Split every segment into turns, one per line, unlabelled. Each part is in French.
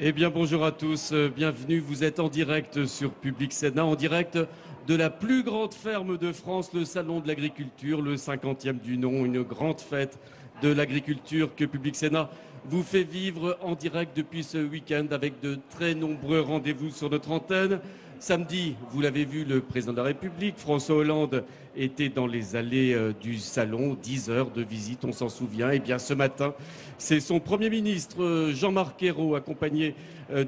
Eh bien, bonjour à tous, bienvenue. Vous êtes en direct sur Public Sénat, en direct de la plus grande ferme de France, le Salon de l'Agriculture, le 50e du nom, une grande fête de l'agriculture que Public Sénat vous fait vivre en direct depuis ce week-end avec de très nombreux rendez-vous sur notre antenne. Samedi, vous l'avez vu, le président de la République, François Hollande, était dans les allées du salon, 10 heures de visite, on s'en souvient. Et bien ce matin, c'est son Premier ministre, Jean-Marc Ayrault, accompagné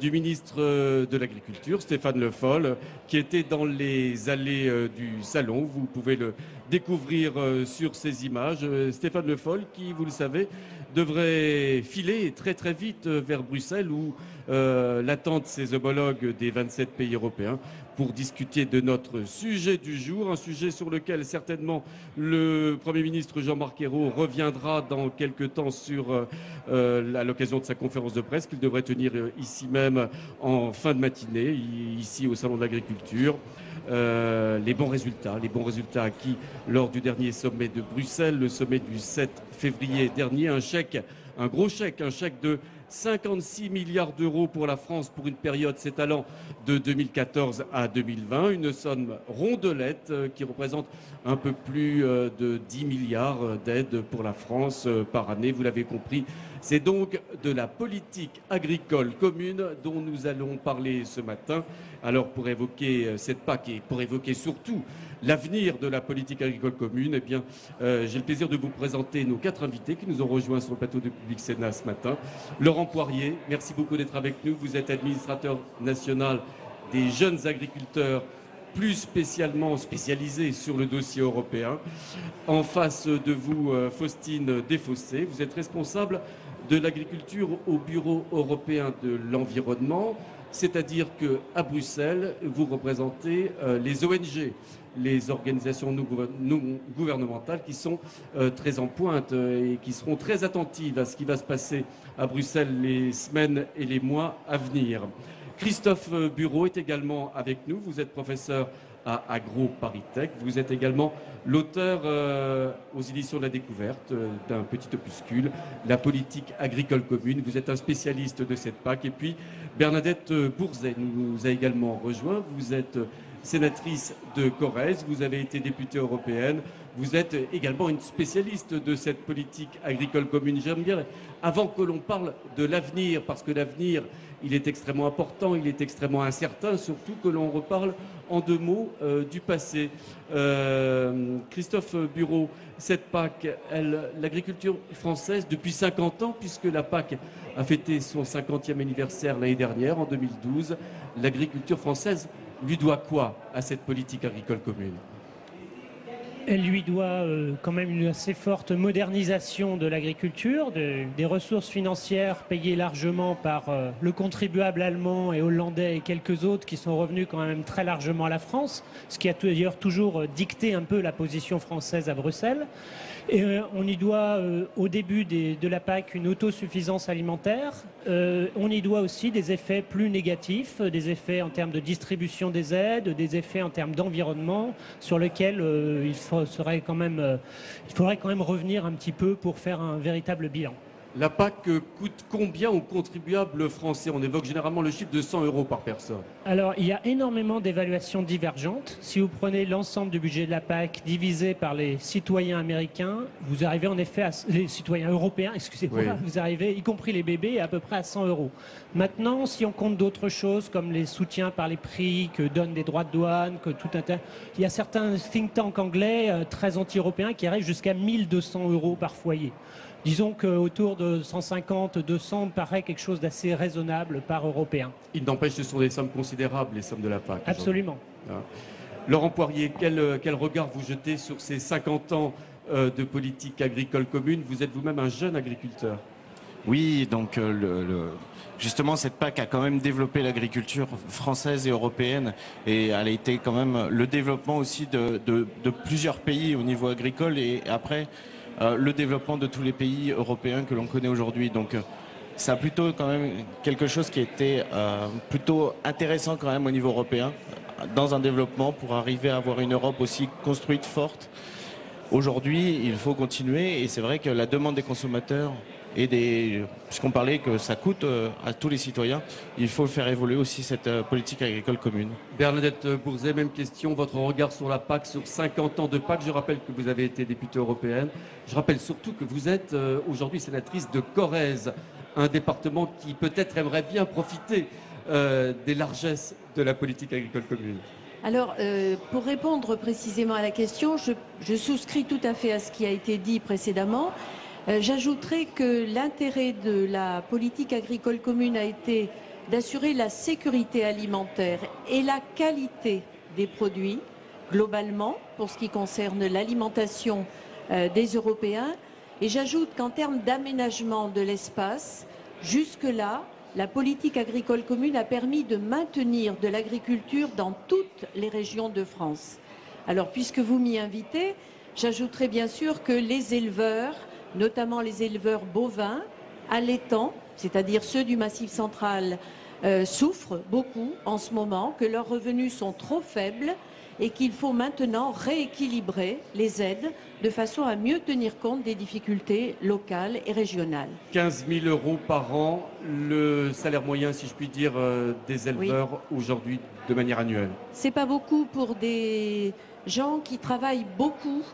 du ministre de l'Agriculture, Stéphane Le Foll, qui était dans les allées du salon. Vous pouvez le découvrir sur ces images. Stéphane Le Foll, qui, vous le savez, devrait filer très très vite vers Bruxelles où l'attendent ses homologues des 27 pays européens pour discuter de notre sujet du jour, un sujet sur lequel certainement le Premier ministre Jean-Marc Ayrault reviendra dans quelques temps à l'occasion de sa conférence de presse qu'il devrait tenir ici même en fin de matinée, ici au Salon de l'Agriculture. Les bons résultats acquis lors du dernier sommet de Bruxelles, le sommet du 7 février dernier, un gros chèque, un chèque de 56 milliards d'euros pour la France pour une période s'étalant de 2014 à 2020, une somme rondelette qui représente un peu plus de 10 milliards d'aides pour la France par année, vous l'avez compris. C'est donc de la politique agricole commune dont nous allons parler ce matin. Alors pour évoquer cette PAC et pour évoquer surtout l'avenir de la politique agricole commune, eh bien, j'ai le plaisir de vous présenter nos 4 invités qui nous ont rejoints sur le plateau de Public Sénat ce matin. Laurent Poirier, merci beaucoup d'être avec nous. Vous êtes administrateur national des jeunes agriculteurs, plus spécialement spécialisé sur le dossier européen. En face de vous, Faustine Desfossés, vous êtes responsable de l'agriculture au Bureau européen de l'environnement, c'est-à-dire qu'à Bruxelles, vous représentez les ONG, les organisations non gouvernementales qui sont très en pointe et qui seront très attentives à ce qui va se passer à Bruxelles les semaines et les mois à venir. Christophe Bureau est également avec nous. Vous êtes professeur à AgroParisTech. Vous êtes également l'auteur aux éditions de la Découverte d'un petit opuscule, La politique agricole commune. Vous êtes un spécialiste de cette PAC. Et puis Bernadette Bourzet nous a également rejoint. Vous êtes sénatrice de Corrèze, vous avez été députée européenne, vous êtes également une spécialiste de cette politique agricole commune. J'aime bien, avant que l'on parle de l'avenir, parce que l'avenir, il est extrêmement important, il est extrêmement incertain, surtout que l'on reparle en 2 mots du passé. Christophe Bureau, cette PAC, l'agriculture française, depuis 50 ans, puisque la PAC a fêté son 50e anniversaire l'année dernière, en 2012, l'agriculture française lui doit quoi à cette politique agricole commune ?
Elle lui doit quand même une assez forte modernisation de l'agriculture, des ressources financières payées largement par le contribuable allemand et hollandais et quelques autres qui sont revenus quand même très largement à la France, ce qui a d'ailleurs toujours dicté un peu la position française à Bruxelles. Et on y doit au début de la PAC une autosuffisance alimentaire. On y doit aussi des effets plus négatifs, des effets en termes de distribution des aides, des effets en termes d'environnement sur lesquels il faudrait quand même revenir un petit peu pour faire un véritable bilan.
La PAC coûte combien aux contribuables français? On évoque généralement le chiffre de 100 € par personne.
Alors, il y a énormément d'évaluations divergentes. Si vous prenez l'ensemble du budget de la PAC divisé par les citoyens américains, vous arrivez en effet les citoyens européens, excusez-moi, oui. Vous arrivez, y compris les bébés, à peu près à 100 €. Maintenant, si on compte d'autres choses comme les soutiens par les prix que donnent des droits de douane, il y a certains think tanks anglais très anti-européens qui arrivent jusqu'à 1 200 € par foyer. Disons qu'autour de 150, 200 paraît quelque chose d'assez raisonnable par Européen.
Il n'empêche, ce sont des sommes considérables, les sommes de la PAC.
Absolument.
Laurent Poirier, quel regard vous jetez sur ces 50 ans de politique agricole commune? Vous êtes vous-même un jeune agriculteur.
Oui, donc justement, cette PAC a quand même développé l'agriculture française et européenne et elle a été quand même le développement aussi de plusieurs pays au niveau agricole et après le développement de tous les pays européens que l'on connaît aujourd'hui. Donc ça a plutôt quand même quelque chose qui était plutôt intéressant quand même au niveau européen dans un développement pour arriver à avoir une Europe aussi construite, forte. Aujourd'hui, il faut continuer et c'est vrai que la demande des consommateurs puisqu'on parlait que ça coûte à tous les citoyens, il faut faire évoluer aussi cette politique agricole commune.
Bernadette Bourzet, même question, votre regard sur la PAC, sur 50 ans de PAC. Je rappelle que vous avez été députée européenne. Je rappelle surtout que vous êtes aujourd'hui sénatrice de Corrèze, un département qui peut-être aimerait bien profiter des largesses de la politique agricole commune.
Alors, pour répondre précisément à la question, je souscris tout à fait à ce qui a été dit précédemment. J'ajouterai que l'intérêt de la politique agricole commune a été d'assurer la sécurité alimentaire et la qualité des produits, globalement, pour ce qui concerne l'alimentation des Européens. Et j'ajoute qu'en termes d'aménagement de l'espace, jusque-là, la politique agricole commune a permis de maintenir de l'agriculture dans toutes les régions de France. Alors, puisque vous m'y invitez, j'ajouterai bien sûr que les éleveurs, notamment les éleveurs bovins, allaitants, c'est-à-dire ceux du Massif central, souffrent beaucoup en ce moment, que leurs revenus sont trop faibles et qu'il faut maintenant rééquilibrer les aides de façon à mieux tenir compte des difficultés locales et régionales.
15 000 € par an, le salaire moyen, si je puis dire, des éleveurs aujourd'hui de manière annuelle.
C'est pas beaucoup pour des gens qui travaillent beaucoup,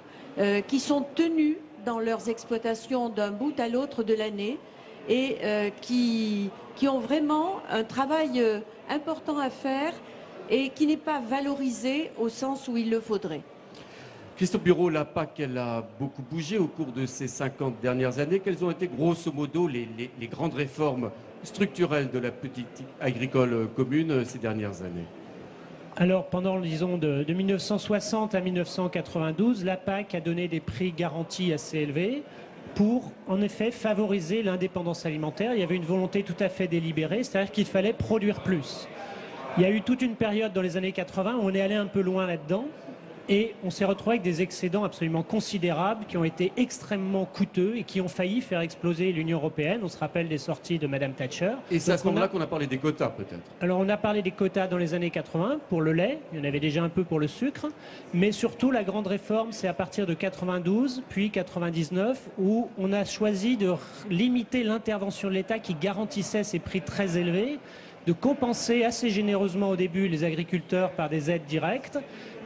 qui sont tenus dans leurs exploitations d'un bout à l'autre de l'année et qui ont vraiment un travail important à faire et qui n'est pas valorisé au sens où il le faudrait.
Christophe Bureau, la PAC, elle a beaucoup bougé au cours de ces 50 dernières années. Quelles ont été grosso modo les grandes réformes structurelles de la politique agricole commune ces dernières années?
Alors, pendant, disons, de 1960 à 1992, la PAC a donné des prix garantis assez élevés pour, en effet, favoriser l'indépendance alimentaire. Il y avait une volonté tout à fait délibérée, c'est-à-dire qu'il fallait produire plus. Il y a eu toute une période dans les années 80 où on est allé un peu loin là-dedans et on s'est retrouvé avec des excédents absolument considérables qui ont été extrêmement coûteux et qui ont failli faire exploser l'Union européenne. On se rappelle des sorties de Madame Thatcher.
Et c'est à ce moment-là qu'on a parlé des quotas, peut-être?
Alors on a parlé des quotas dans les années 80 pour le lait, il y en avait déjà un peu pour le sucre, mais surtout la grande réforme c'est à partir de 92 puis 99 où on a choisi de limiter l'intervention de l'État qui garantissait ces prix très élevés, de compenser assez généreusement au début les agriculteurs par des aides directes.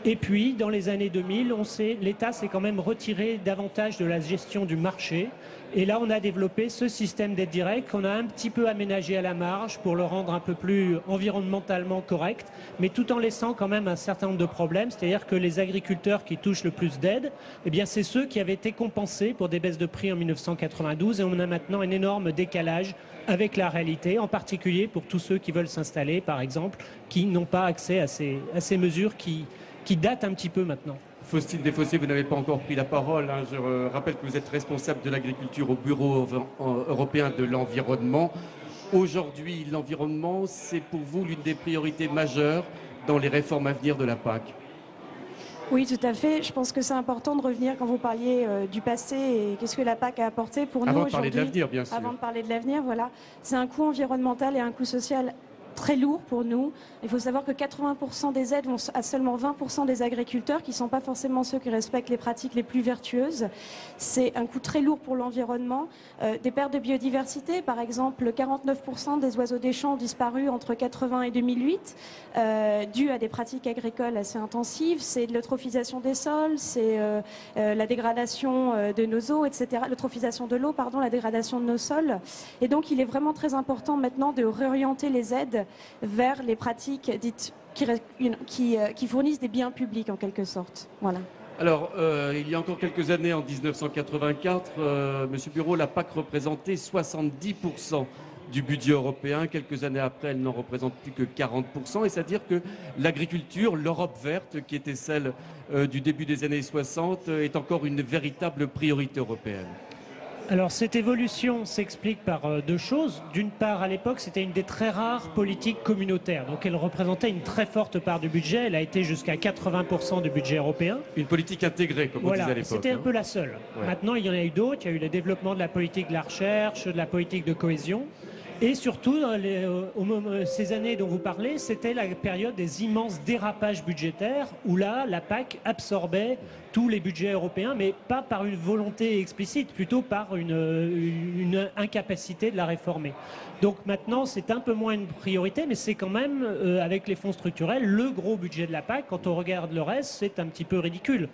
Et puis, dans les années 2000, l'État s'est quand même retiré davantage de la gestion du marché. Et là, on a développé ce système d'aide directe qu'on a un petit peu aménagé à la marge pour le rendre un peu plus environnementalement correct, mais tout en laissant quand même un certain nombre de problèmes. C'est-à-dire que les agriculteurs qui touchent le plus d'aide, eh bien, c'est ceux qui avaient été compensés pour des baisses de prix en 1992. Et on a maintenant un énorme décalage avec la réalité, en particulier pour tous ceux qui veulent s'installer, par exemple, qui n'ont pas accès à ces mesures qui datent un petit peu maintenant.
Faustine Desfossés, vous n'avez pas encore pris la parole. Je rappelle que vous êtes responsable de l'agriculture au Bureau européen de l'environnement. Aujourd'hui, l'environnement, c'est pour vous l'une des priorités majeures dans les réformes à venir de la PAC.
Oui, tout à fait. Je pense que c'est important de revenir quand vous parliez du passé et qu'est-ce que la PAC a apporté pour nous aujourd'hui.
Avant de parler de l'avenir, bien sûr.
Avant de parler de l'avenir, voilà. C'est un coût environnemental et un coût social très lourd pour nous. Il faut savoir que 80% des aides vont à seulement 20% des agriculteurs qui ne sont pas forcément ceux qui respectent les pratiques les plus vertueuses. C'est un coût très lourd pour l'environnement. Des pertes de biodiversité, par exemple, 49% des oiseaux des champs ont disparu entre 80 et 2008, dû à des pratiques agricoles assez intensives. C'est de l'eutrophisation des sols, c'est la dégradation de nos eaux, etc. L'eutrophisation de l'eau, pardon, la dégradation de nos sols. Et donc, il est vraiment très important maintenant de réorienter les aides vers les pratiques dites qui fournissent des biens publics en quelque sorte. Voilà.
Alors, il y a encore quelques années, en 1984, Monsieur Bureau, la PAC représentait 70% du budget européen. Quelques années après, elle n'en représente plus que 40%. Et c'est-à-dire que l'agriculture, l'Europe verte, qui était celle du début des années 60, est encore une véritable priorité européenne.
Alors cette évolution s'explique par deux choses. D'une part, à l'époque, c'était une des très rares politiques communautaires. Donc elle représentait une très forte part du budget. Elle a été jusqu'à 80% du budget européen.
Une politique intégrée, comme on disait à l'époque.
C'était un peu la seule. Ouais. Maintenant, il y en a eu d'autres. Il y a eu le développement de la politique de la recherche, de la politique de cohésion. Et surtout, ces années dont vous parlez, c'était la période des immenses dérapages budgétaires où là, la PAC absorbait tous les budgets européens, mais pas par une volonté explicite, plutôt par une incapacité de la réformer. Donc maintenant, c'est un peu moins une priorité, mais c'est quand même, avec les fonds structurels, le gros budget de la PAC. Quand on regarde le reste, c'est un petit peu ridicule.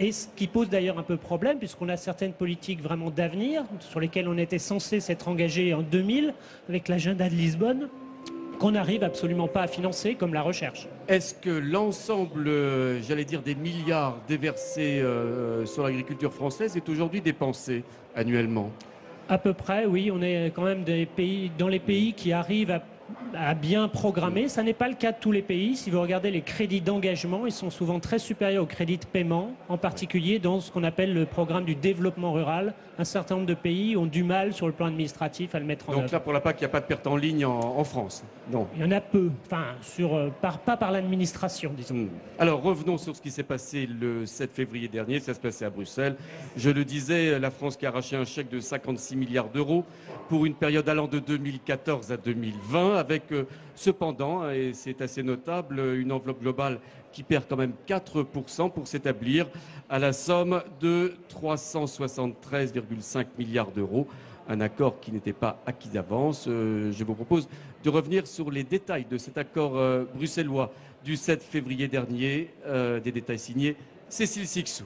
Et ce qui pose d'ailleurs un peu problème, puisqu'on a certaines politiques vraiment d'avenir, sur lesquelles on était censé s'être engagé en 2000, avec l'agenda de Lisbonne, qu'on n'arrive absolument pas à financer, comme la recherche.
Est-ce que l'ensemble, j'allais dire, des milliards déversés sur l'agriculture française est aujourd'hui dépensé annuellement?
À peu près, oui. On est quand même dans les pays qui arrivent à bien programmer. Ça n'est pas le cas de tous les pays. Si vous regardez les crédits d'engagement, ils sont souvent très supérieurs aux crédits de paiement, en particulier dans ce qu'on appelle le programme du développement rural. Un certain nombre de pays ont du mal sur le plan administratif à le mettre en œuvre.
Donc là, pour la PAC, il n'y a pas de perte en ligne en France? Non.
Il y en a peu, enfin, pas par l'administration, disons.
Alors revenons sur ce qui s'est passé le 7 février dernier. Ça se passait à Bruxelles. Je le disais, la France qui a arraché un chèque de 56 milliards d'euros pour une période allant de 2014 à 2020, avec cependant, et c'est assez notable, une enveloppe globale qui perd quand même 4% pour s'établir à la somme de 373,5 milliards d'euros. Un accord qui n'était pas acquis d'avance. Je vous propose de revenir sur les détails de cet accord bruxellois du 7 février dernier, des détails signés Cécile Sixou.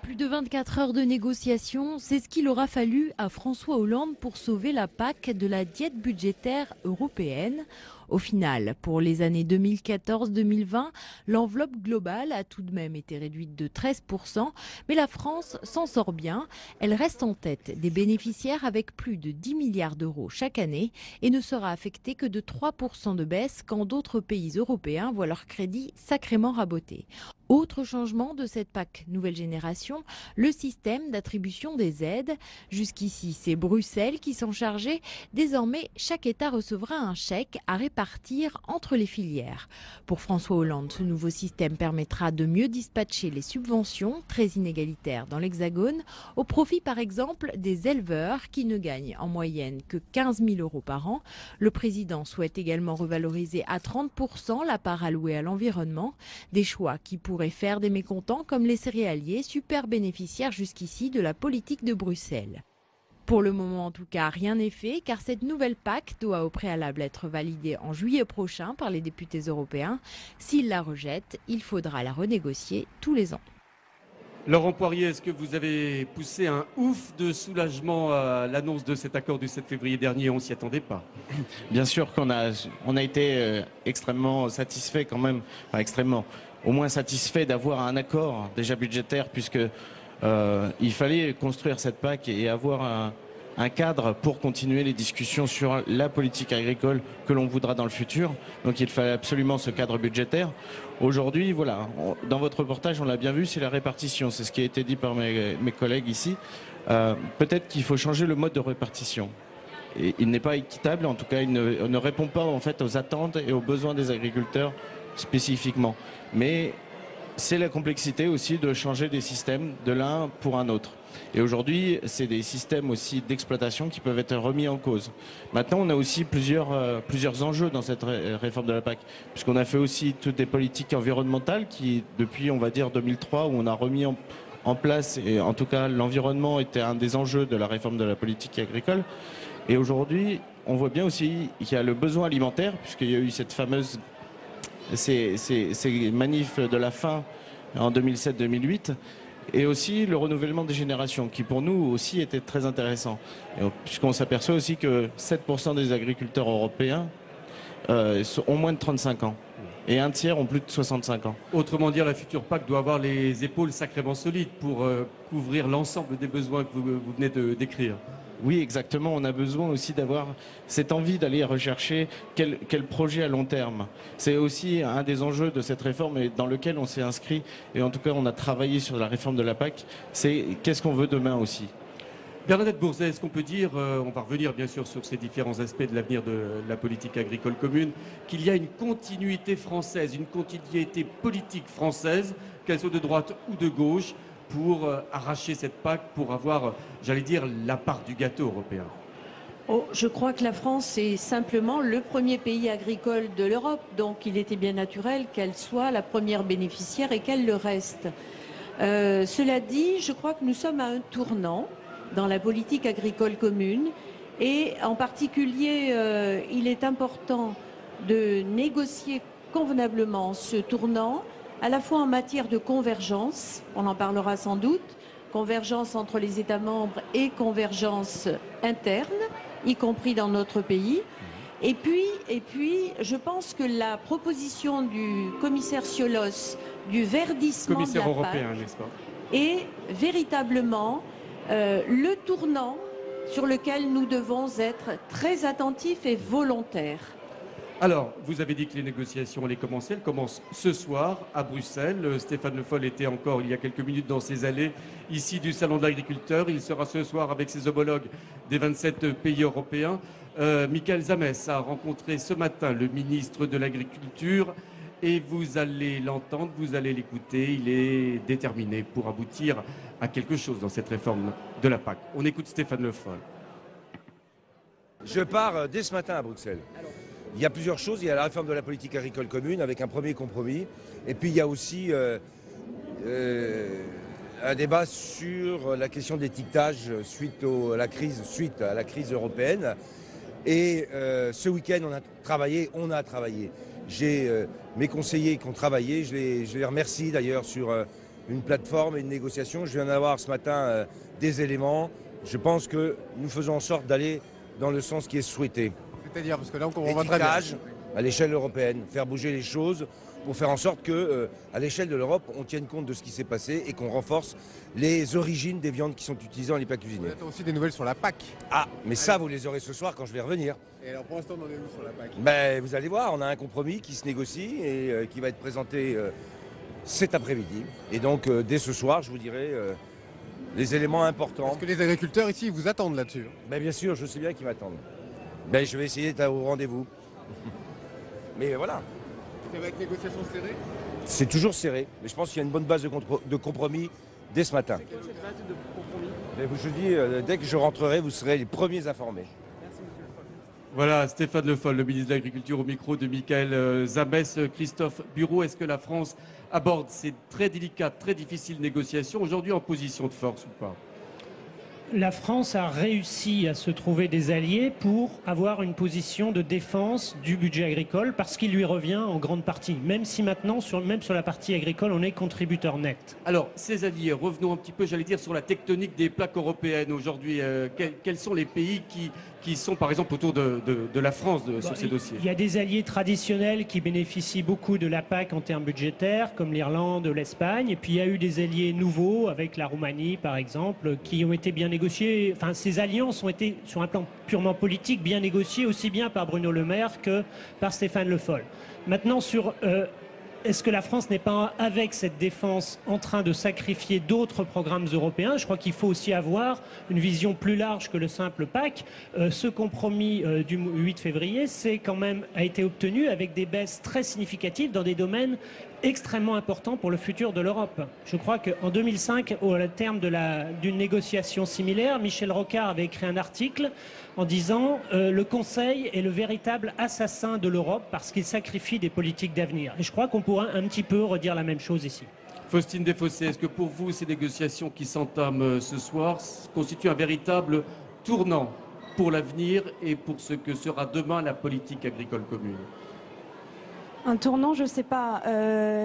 Plus de 24 heures de négociations, c'est ce qu'il aura fallu à François Hollande pour sauver la PAC de la diète budgétaire européenne. Au final, pour les années 2014-2020, l'enveloppe globale a tout de même été réduite de 13%, mais la France s'en sort bien. Elle reste en tête des bénéficiaires avec plus de 10 milliards d'euros chaque année et ne sera affectée que de 3% de baisse quand d'autres pays européens voient leur crédit sacrément raboté. Autre changement de cette PAC nouvelle génération, le système d'attribution des aides. Jusqu'ici, c'est Bruxelles qui s'en chargeait. Désormais, chaque État recevra un chèque à répartir entre les filières. Pour François Hollande, ce nouveau système permettra de mieux dispatcher les subventions, très inégalitaires dans l'Hexagone, au profit par exemple des éleveurs qui ne gagnent en moyenne que 15 000 euros par an. Le président souhaite également revaloriser à 30% la part allouée à l'environnement, des choix qui pourraient faire des mécontents comme les céréaliers, super bénéficiaires jusqu'ici de la politique de Bruxelles. Pour le moment en tout cas, rien n'est fait car cette nouvelle PAC doit au préalable être validée en juillet prochain par les députés européens. S'ils la rejettent, il faudra la renégocier tous les ans.
Laurent Poirier, est-ce que vous avez poussé un ouf de soulagement à l'annonce de cet accord du 7 février dernier? On ne s'y attendait pas.
Bien sûr qu'on a été extrêmement satisfait quand même, enfin extrêmement, au moins satisfait d'avoir un accord déjà budgétaire puisque il fallait construire cette PAC et avoir un cadre pour continuer les discussions sur la politique agricole que l'on voudra dans le futur. Donc il fallait absolument ce cadre budgétaire. Aujourd'hui, voilà, dans votre reportage, on l'a bien vu, c'est la répartition. C'est ce qui a été dit par mes collègues ici. Peut-être qu'il faut changer le mode de répartition. Et il n'est pas équitable, en tout cas, il ne répond pas en fait aux attentes et aux besoins des agriculteurs spécifiquement. Mais c'est la complexité aussi de changer des systèmes de l'un pour un autre. Et aujourd'hui, c'est des systèmes aussi d'exploitation qui peuvent être remis en cause. Maintenant, on a aussi plusieurs enjeux dans cette réforme de la PAC, puisqu'on a fait aussi toutes des politiques environnementales qui, depuis, on va dire, 2003, où on a remis en place, et en tout cas, l'environnement était un des enjeux de la réforme de la politique agricole. Et aujourd'hui, on voit bien aussi qu'il y a le besoin alimentaire, puisqu'il y a eu cette fameuse ces manifs de la faim en 2007-2008 et aussi le renouvellement des générations qui pour nous aussi était très intéressant puisqu'on s'aperçoit aussi que 7% des agriculteurs européens ont moins de 35 ans et un tiers ont plus de 65 ans.
Autrement dit, la future PAC doit avoir les épaules sacrément solides pour couvrir l'ensemble des besoins que vous venez de décrire.
Oui, exactement. On a besoin aussi d'avoir cette envie d'aller rechercher quel projet à long terme. C'est aussi un des enjeux de cette réforme et dans lequel on s'est inscrit. Et en tout cas, on a travaillé sur la réforme de la PAC. C'est qu'est-ce qu'on veut demain aussi.
Bernadette Bourzet, est-ce qu'on peut dire, on va revenir bien sûr sur ces différents aspects de l'avenir de la politique agricole commune, qu'il y a une continuité française, une continuité politique française, qu'elle soit de droite ou de gauche, pour arracher cette PAC, pour avoir, j'allais dire, la part du gâteau européen?
Oh, je crois que la France est simplement le premier pays agricole de l'Europe, donc il était bien naturel qu'elle soit la première bénéficiaire et qu'elle le reste. Cela dit, je crois que nous sommes à un tournant dans la politique agricole commune et en particulier, il est important de négocier convenablement ce tournant, à la fois en matière de convergence, on en parlera sans doute, convergence entre les États membres et convergence interne, y compris dans notre pays. Et puis, je pense que la proposition du commissaire Ciolos du verdissement
Commissaire
de la
européen,
PAC
n'est-ce pas?
est véritablement le tournant sur lequel nous devons être très attentifs et volontaires.
Alors, vous avez dit que les négociations allaient commencer. Elles commencent ce soir à Bruxelles. Stéphane Le Foll était encore il y a quelques minutes dans ses allées ici du Salon de l'Agriculteur. Il sera ce soir avec ses homologues des 27 pays européens. Michael Zamès a rencontré ce matin le ministre de l'Agriculture et vous allez l'entendre, vous allez l'écouter. Il est déterminé pour aboutir à quelque chose dans cette réforme de la PAC. On écoute Stéphane Le Foll.
Je pars dès ce matin à Bruxelles. Il y a plusieurs choses. Il y a la réforme de la politique agricole commune avec un premier compromis. Et puis il y a aussi un débat sur la question de l'étiquetage suite à la crise européenne. Et ce week-end, on a travaillé. J'ai mes conseillers qui ont travaillé. Je les remercie d'ailleurs sur une plateforme et une négociation. Je viens d'avoir ce matin des éléments. Je pense que nous faisons en sorte d'aller dans le sens qui est souhaité.
C'est-à-dire, parce que là, on comprend très bien.
À l'échelle européenne, faire bouger les choses pour faire en sorte que, à l'échelle de l'Europe, on tienne compte de ce qui s'est passé et qu'on renforce les origines des viandes qui sont utilisées dans les plats cuisinés.
On attend aussi des nouvelles sur la PAC.
Ah, mais ça, vous les aurez ce soir quand je vais revenir.
Et alors, pour l'instant, on en est où sur la PAC?
Ben, vous allez voir, on a un compromis qui se négocie et qui va être présenté cet après-midi. Et donc, dès ce soir, je vous dirai les éléments importants.
Parce que les agriculteurs ici, ils vous attendent là-dessus.
Ben, bien sûr, je sais bien qu'ils m'attendent. Ben, je vais essayer d'être au rendez-vous. Mais voilà.
C'est vrai que négociations serrées?
C'est toujours serré, mais je pense qu'il y a une bonne base de compromis dès ce matin.
Quelle base de compromis?
Mais je dis, dès que je rentrerai, vous serez les premiers informés.
Merci, monsieur Le Foll.
Voilà, Stéphane Le Foll, le ministre de l'Agriculture, au micro de Michael Zamès. Christophe Bureau, est-ce que la France aborde ces très délicates, très difficiles négociations aujourd'hui en position de force ou pas?
La France a réussi à se trouver des alliés pour avoir une position de défense du budget agricole parce qu'il lui revient en grande partie, même si maintenant, même sur la partie agricole, on est contributeur net.
Alors, ces alliés, revenons un petit peu, j'allais dire, sur la tectonique des plaques européennes aujourd'hui. Quels sont les pays qui sont, par exemple, autour de la France sur ces dossiers?
Il y a des alliés traditionnels qui bénéficient beaucoup de la PAC en termes budgétaires, comme l'Irlande, l'Espagne. Et puis, il y a eu des alliés nouveaux, avec la Roumanie, par exemple, qui ont été bien négociés. Enfin, ces alliances ont été, sur un plan purement politique, bien négociées, aussi bien par Bruno Le Maire que par Stéphane Le Foll. Maintenant, sur... est-ce que la France n'est pas, avec cette défense, en train de sacrifier d'autres programmes européens? Je crois qu'il faut aussi avoir une vision plus large que le simple PAC. Ce compromis du 8 février, a été obtenu avec des baisses très significatives dans des domaines extrêmement importants pour le futur de l'Europe. Je crois qu'en 2005, au terme d'une négociation similaire, Michel Rocard avait écrit un article en disant le Conseil est le véritable assassin de l'Europe parce qu'il sacrifie des politiques d'avenir. Et je crois qu'on pourra un petit peu redire la même chose ici.
Faustine Desfossés, est-ce que pour vous, ces négociations qui s'entament ce soir constituent un véritable tournant pour l'avenir et pour ce que sera demain la politique agricole commune?
Un tournant, je ne sais pas.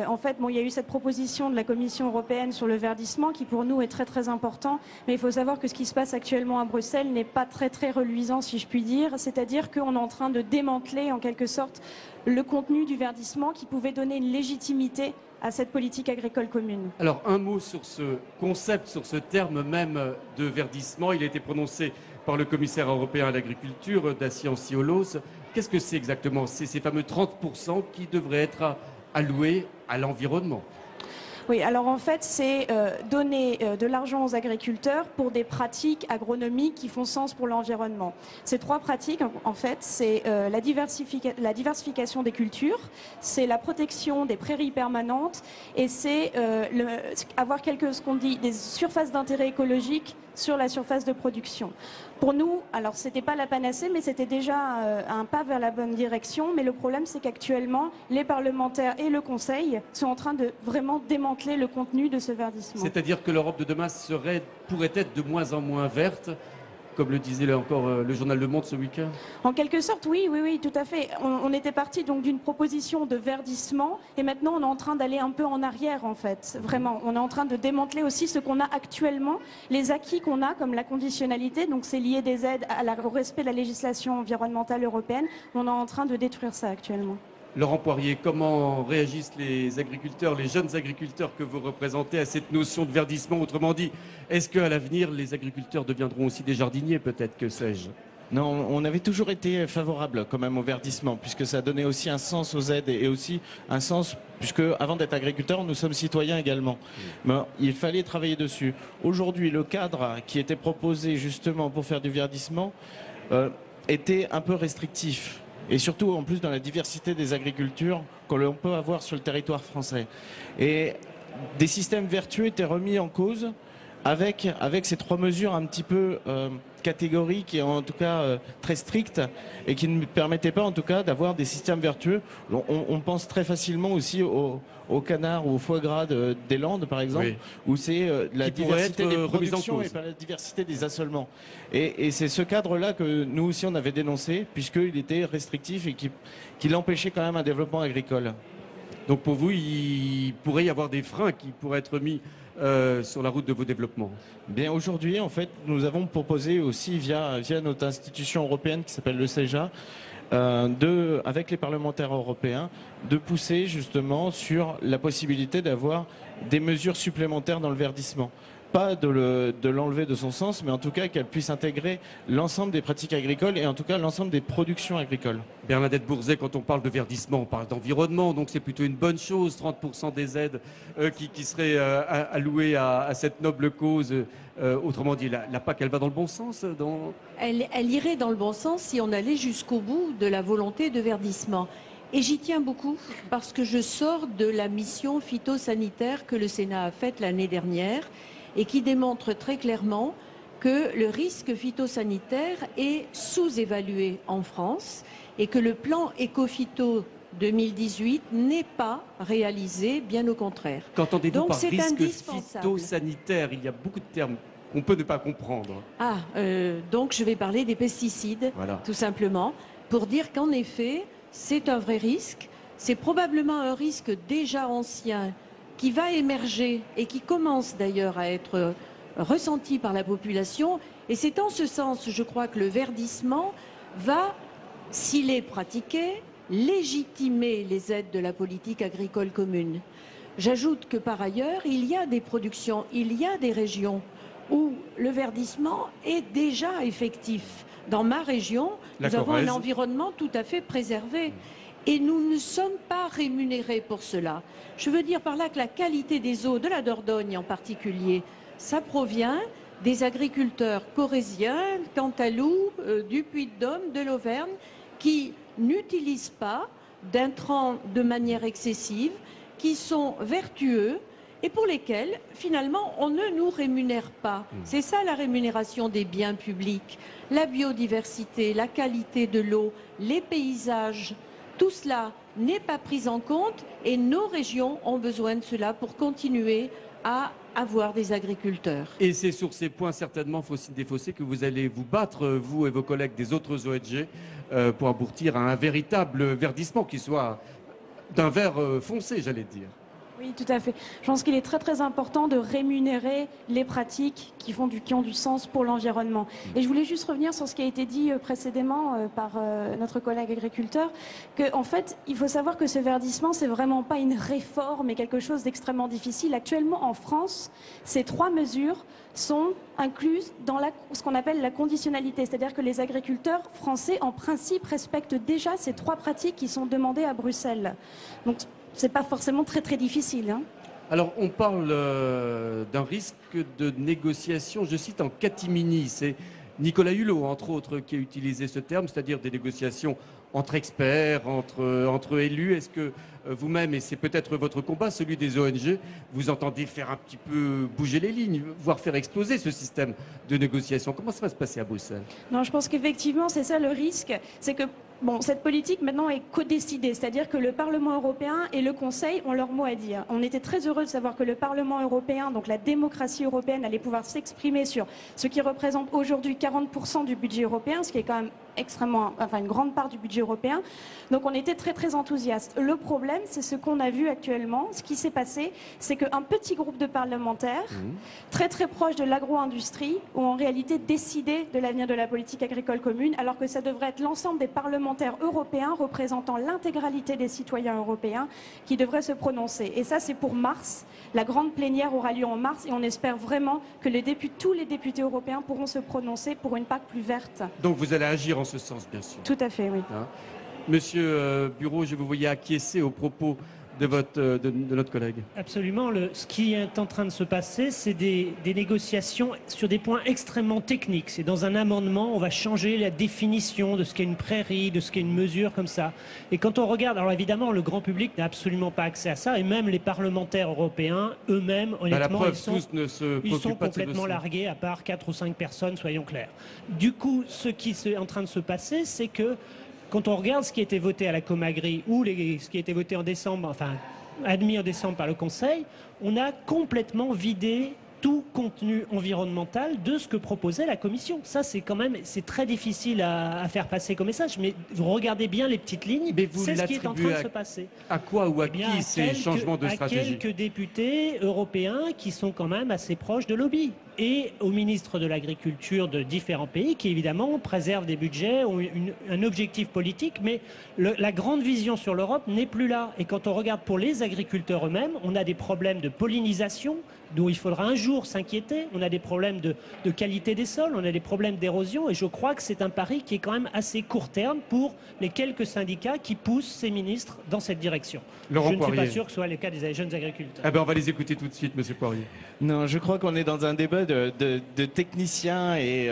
En fait, il y a eu cette proposition de la Commission européenne sur le verdissement qui pour nous est très très important. Mais il faut savoir que ce qui se passe actuellement à Bruxelles n'est pas très très reluisant, si je puis dire. C'est-à-dire qu'on est en train de démanteler en quelque sorte le contenu du verdissement qui pouvait donner une légitimité à cette politique agricole commune.
Alors un mot sur ce concept, sur ce terme même de verdissement. Il a été prononcé par le commissaire européen à l'agriculture, Dacian Ciolos. Qu'est-ce que c'est exactement? C'est ces fameux 30% qui devraient être alloués à l'environnement.
Oui, alors en fait, c'est donner de l'argent aux agriculteurs pour des pratiques agronomiques qui font sens pour l'environnement. Ces trois pratiques, en fait, c'est la diversification des cultures, c'est la protection des prairies permanentes et c'est avoir ce qu'on dit, des surfaces d'intérêt écologique sur la surface de production. Pour nous, alors c'était pas la panacée, mais c'était déjà un pas vers la bonne direction. Mais le problème, c'est qu'actuellement, les parlementaires et le Conseil sont en train de vraiment démanteler le contenu de ce verdissement.
C'est-à-dire que l'Europe de demain pourrait être de moins en moins verte, comme le disait là encore le journal Le Monde ce week-end?
En quelque sorte, oui, tout à fait. On était parti donc d'une proposition de verdissement et maintenant on est en train d'aller un peu en arrière en fait. Vraiment, on est en train de démanteler aussi ce qu'on a actuellement, les acquis qu'on a comme la conditionnalité, donc c'est lié des aides au respect de la législation environnementale européenne. On est en train de détruire ça actuellement.
Laurent Poirier, comment réagissent les agriculteurs, les jeunes agriculteurs que vous représentez à cette notion de verdissement? Autrement dit, est-ce qu'à l'avenir, les agriculteurs deviendront aussi des jardiniers, peut-être, que sais-je?
Non, on avait toujours été favorable quand même au verdissement, puisque ça donnait aussi un sens aux aides et aussi un sens, puisque avant d'être agriculteur, nous sommes citoyens également. Mais il fallait travailler dessus. Aujourd'hui, le cadre qui était proposé justement pour faire du verdissement était un peu restrictif. Et surtout, en plus, dans la diversité des agricultures que l'on peut avoir sur le territoire français. Et des systèmes vertueux étaient remis en cause avec ces trois mesures un petit peu catégoriques et en tout cas très strictes et qui ne permettaient pas en tout cas d'avoir des systèmes vertueux. On pense très facilement aussi au canard ou au foie gras des Landes par exemple, oui, où c'est la diversité des productions et pas la diversité des assolements. Et c'est ce cadre-là que nous aussi on avait dénoncé puisqu'il était restrictif et qu'il empêchait quand même un développement agricole.
Donc pour vous, il pourrait y avoir des freins qui pourraient être mis sur la route de vos développements?
Bien, aujourd'hui, en fait, nous avons proposé aussi via notre institution européenne qui s'appelle le CEJA, avec les parlementaires européens, de pousser justement sur la possibilité d'avoir des mesures supplémentaires dans le verdissement. Pas de l'enlever de son sens, mais en tout cas qu'elle puisse intégrer l'ensemble des pratiques agricoles et en tout cas l'ensemble des productions agricoles.
Bernadette Bourzet, quand on parle de verdissement, on parle d'environnement, donc c'est plutôt une bonne chose, 30% des aides qui seraient allouées à cette noble cause. Autrement dit, la PAC, elle va dans le bon sens
Elle irait dans le bon sens si on allait jusqu'au bout de la volonté de verdissement. Et j'y tiens beaucoup parce que je sors de la mission phytosanitaire que le Sénat a faite l'année dernière et qui démontre très clairement que le risque phytosanitaire est sous-évalué en France et que le plan Écophyto 2018 n'est pas réalisé, bien au contraire.
Qu'entendez-vous par risque phytosanitaire? Il y a beaucoup de termes qu'on peut ne pas comprendre.
Donc je vais parler des pesticides, voilà, tout simplement, pour dire qu'en effet, c'est un vrai risque. C'est probablement un risque déjà ancien qui va émerger et qui commence d'ailleurs à être ressenti par la population. Et c'est en ce sens, je crois, que le verdissement va, s'il est pratiqué, légitimer les aides de la politique agricole commune. J'ajoute que par ailleurs, il y a des productions, il y a des régions où le verdissement est déjà effectif. Dans ma région, nous avons un environnement tout à fait préservé. Et nous ne sommes pas rémunérés pour cela. Je veux dire par là que la qualité des eaux, de la Dordogne en particulier, ça provient des agriculteurs corréziens, Cantalou, du Puy-de-Dôme, de l'Auvergne, qui n'utilisent pas d'intrants de manière excessive, qui sont vertueux et pour lesquels, finalement, on ne nous rémunère pas. C'est ça la rémunération des biens publics. La biodiversité, la qualité de l'eau, les paysages, tout cela n'est pas pris en compte et nos régions ont besoin de cela pour continuer à avoir des agriculteurs.
Et c'est sur ces points certainement, Faucine Desfossés, que vous allez vous battre, vous et vos collègues des autres ONG, pour aboutir à un véritable verdissement qui soit d'un vert foncé, j'allais dire.
Oui, tout à fait. Je pense qu'il est très très important de rémunérer les pratiques qui ont du sens pour l'environnement. Et je voulais juste revenir sur ce qui a été dit précédemment par notre collègue agriculteur, qu'en fait, il faut savoir que ce verdissement, c'est vraiment pas une réforme, mais quelque chose d'extrêmement difficile. Actuellement, en France, ces trois mesures sont incluses dans ce qu'on appelle la conditionnalité, c'est-à-dire que les agriculteurs français, en principe, respectent déjà ces trois pratiques qui sont demandées à Bruxelles. Donc, c'est pas forcément très très difficile.
Alors, on parle d'un risque de négociation, je cite, en catimini. C'est Nicolas Hulot, entre autres, qui a utilisé ce terme, c'est-à-dire des négociations entre experts, entre élus. Est-ce que vous-même, et c'est peut-être votre combat, celui des ONG, vous entendez faire un petit peu bouger les lignes, voire faire exploser ce système de négociation? Comment ça va se passer à Bruxelles?
Non, je pense qu'effectivement, c'est ça le risque. C'est que cette politique maintenant est co-décidée, c'est-à-dire que le Parlement européen et le Conseil ont leur mot à dire. On était très heureux de savoir que le Parlement européen, donc la démocratie européenne, allait pouvoir s'exprimer sur ce qui représente aujourd'hui 40% du budget européen, ce qui est quand même une grande part du budget européen. Donc on était très très enthousiastes. Le problème, c'est ce qu'on a vu actuellement. Ce qui s'est passé, c'est qu'un petit groupe de parlementaires, très très proche de l'agro-industrie, ont en réalité décidé de l'avenir de la politique agricole commune, alors que ça devrait être l'ensemble des parlementaires européens représentant l'intégralité des citoyens européens qui devraient se prononcer. Et ça, c'est pour mars. La grande plénière aura lieu en mars et on espère vraiment que tous les députés européens pourront se prononcer pour une PAC plus verte.
Donc vous allez agir en ce sens, bien sûr.
Tout à fait, oui.
Hein? Monsieur Bureau, je vous voyais acquiescer aux propos de notre collègue.
Absolument. Ce qui est en train de se passer, c'est des négociations sur des points extrêmement techniques. C'est dans un amendement, on va changer la définition de ce qu'est une prairie, de ce qu'est une mesure comme ça. Et quand on regarde, alors évidemment, le grand public n'a absolument pas accès à ça, et même les parlementaires européens, eux-mêmes, honnêtement, ils sont complètement largués, à part 4 ou 5 personnes, soyons clairs. Du coup, ce qui est en train de se passer, c'est que quand on regarde ce qui a été voté à la Comagri ou ce qui a été voté en décembre, enfin admis en décembre par le Conseil, on a complètement vidé tout contenu environnemental de ce que proposait la Commission. Ça, c'est quand même, c'est très difficile à faire passer comme message, mais vous regardez bien les petites lignes, c'est ce qui est en train de se passer.
À quoi ou à qui ces changements de stratégie?
À quelques députés européens qui sont quand même assez proches de lobby. Et aux ministres de l'Agriculture de différents pays qui, évidemment, préservent des budgets, ont un objectif politique, mais la grande vision sur l'Europe n'est plus là. Et quand on regarde pour les agriculteurs eux-mêmes, on a des problèmes de pollinisation, dont il faudra un jour s'inquiéter. On a des problèmes de qualité des sols, on a des problèmes d'érosion, et je crois que c'est un pari qui est quand même assez court terme pour les quelques syndicats qui poussent ces ministres dans cette direction.
Laurent
Je ne suis
Poirier.
pas sûr que ce soit le cas des jeunes agriculteurs.
On va les écouter tout de suite, monsieur Poirier.
Non, je crois qu'on est dans un débat de techniciens et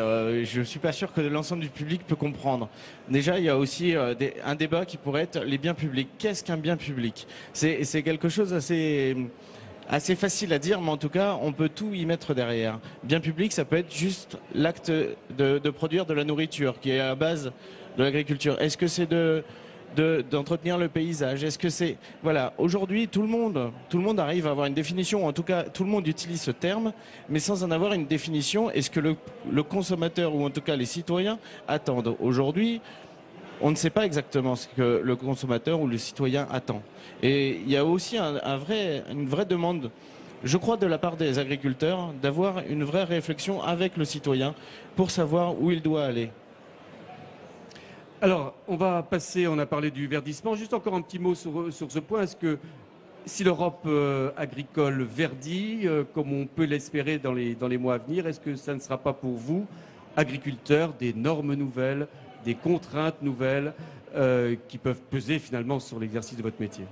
je ne suis pas sûr que l'ensemble du public peut comprendre. Déjà, il y a aussi un débat qui pourrait être les biens publics. Qu'est-ce qu'un bien public? C'est quelque chose assez facile à dire, mais en tout cas, on peut tout y mettre derrière. Bien public, ça peut être juste l'acte de produire de la nourriture, qui est à la base de l'agriculture. Est-ce que c'est d'entretenir le paysage? Est-ce que c'est... Voilà, aujourd'hui, tout le monde arrive à avoir une définition. En tout cas, tout le monde utilise ce terme, mais sans en avoir une définition. Est-ce que le consommateur, ou en tout cas les citoyens, attendent? Aujourd'hui, on ne sait pas exactement ce que le consommateur ou le citoyen attend. Et il y a aussi une vraie demande, je crois, de la part des agriculteurs, d'avoir une vraie réflexion avec le citoyen pour savoir où il doit aller.
Alors, on va passer, on a parlé du verdissement. Juste encore un petit mot sur ce point. Est-ce que si l'Europe agricole verdit, comme on peut l'espérer dans les mois à venir, est-ce que ça ne sera pas pour vous, agriculteurs, des normes nouvelles, des contraintes nouvelles qui peuvent peser finalement sur l'exercice de votre métier?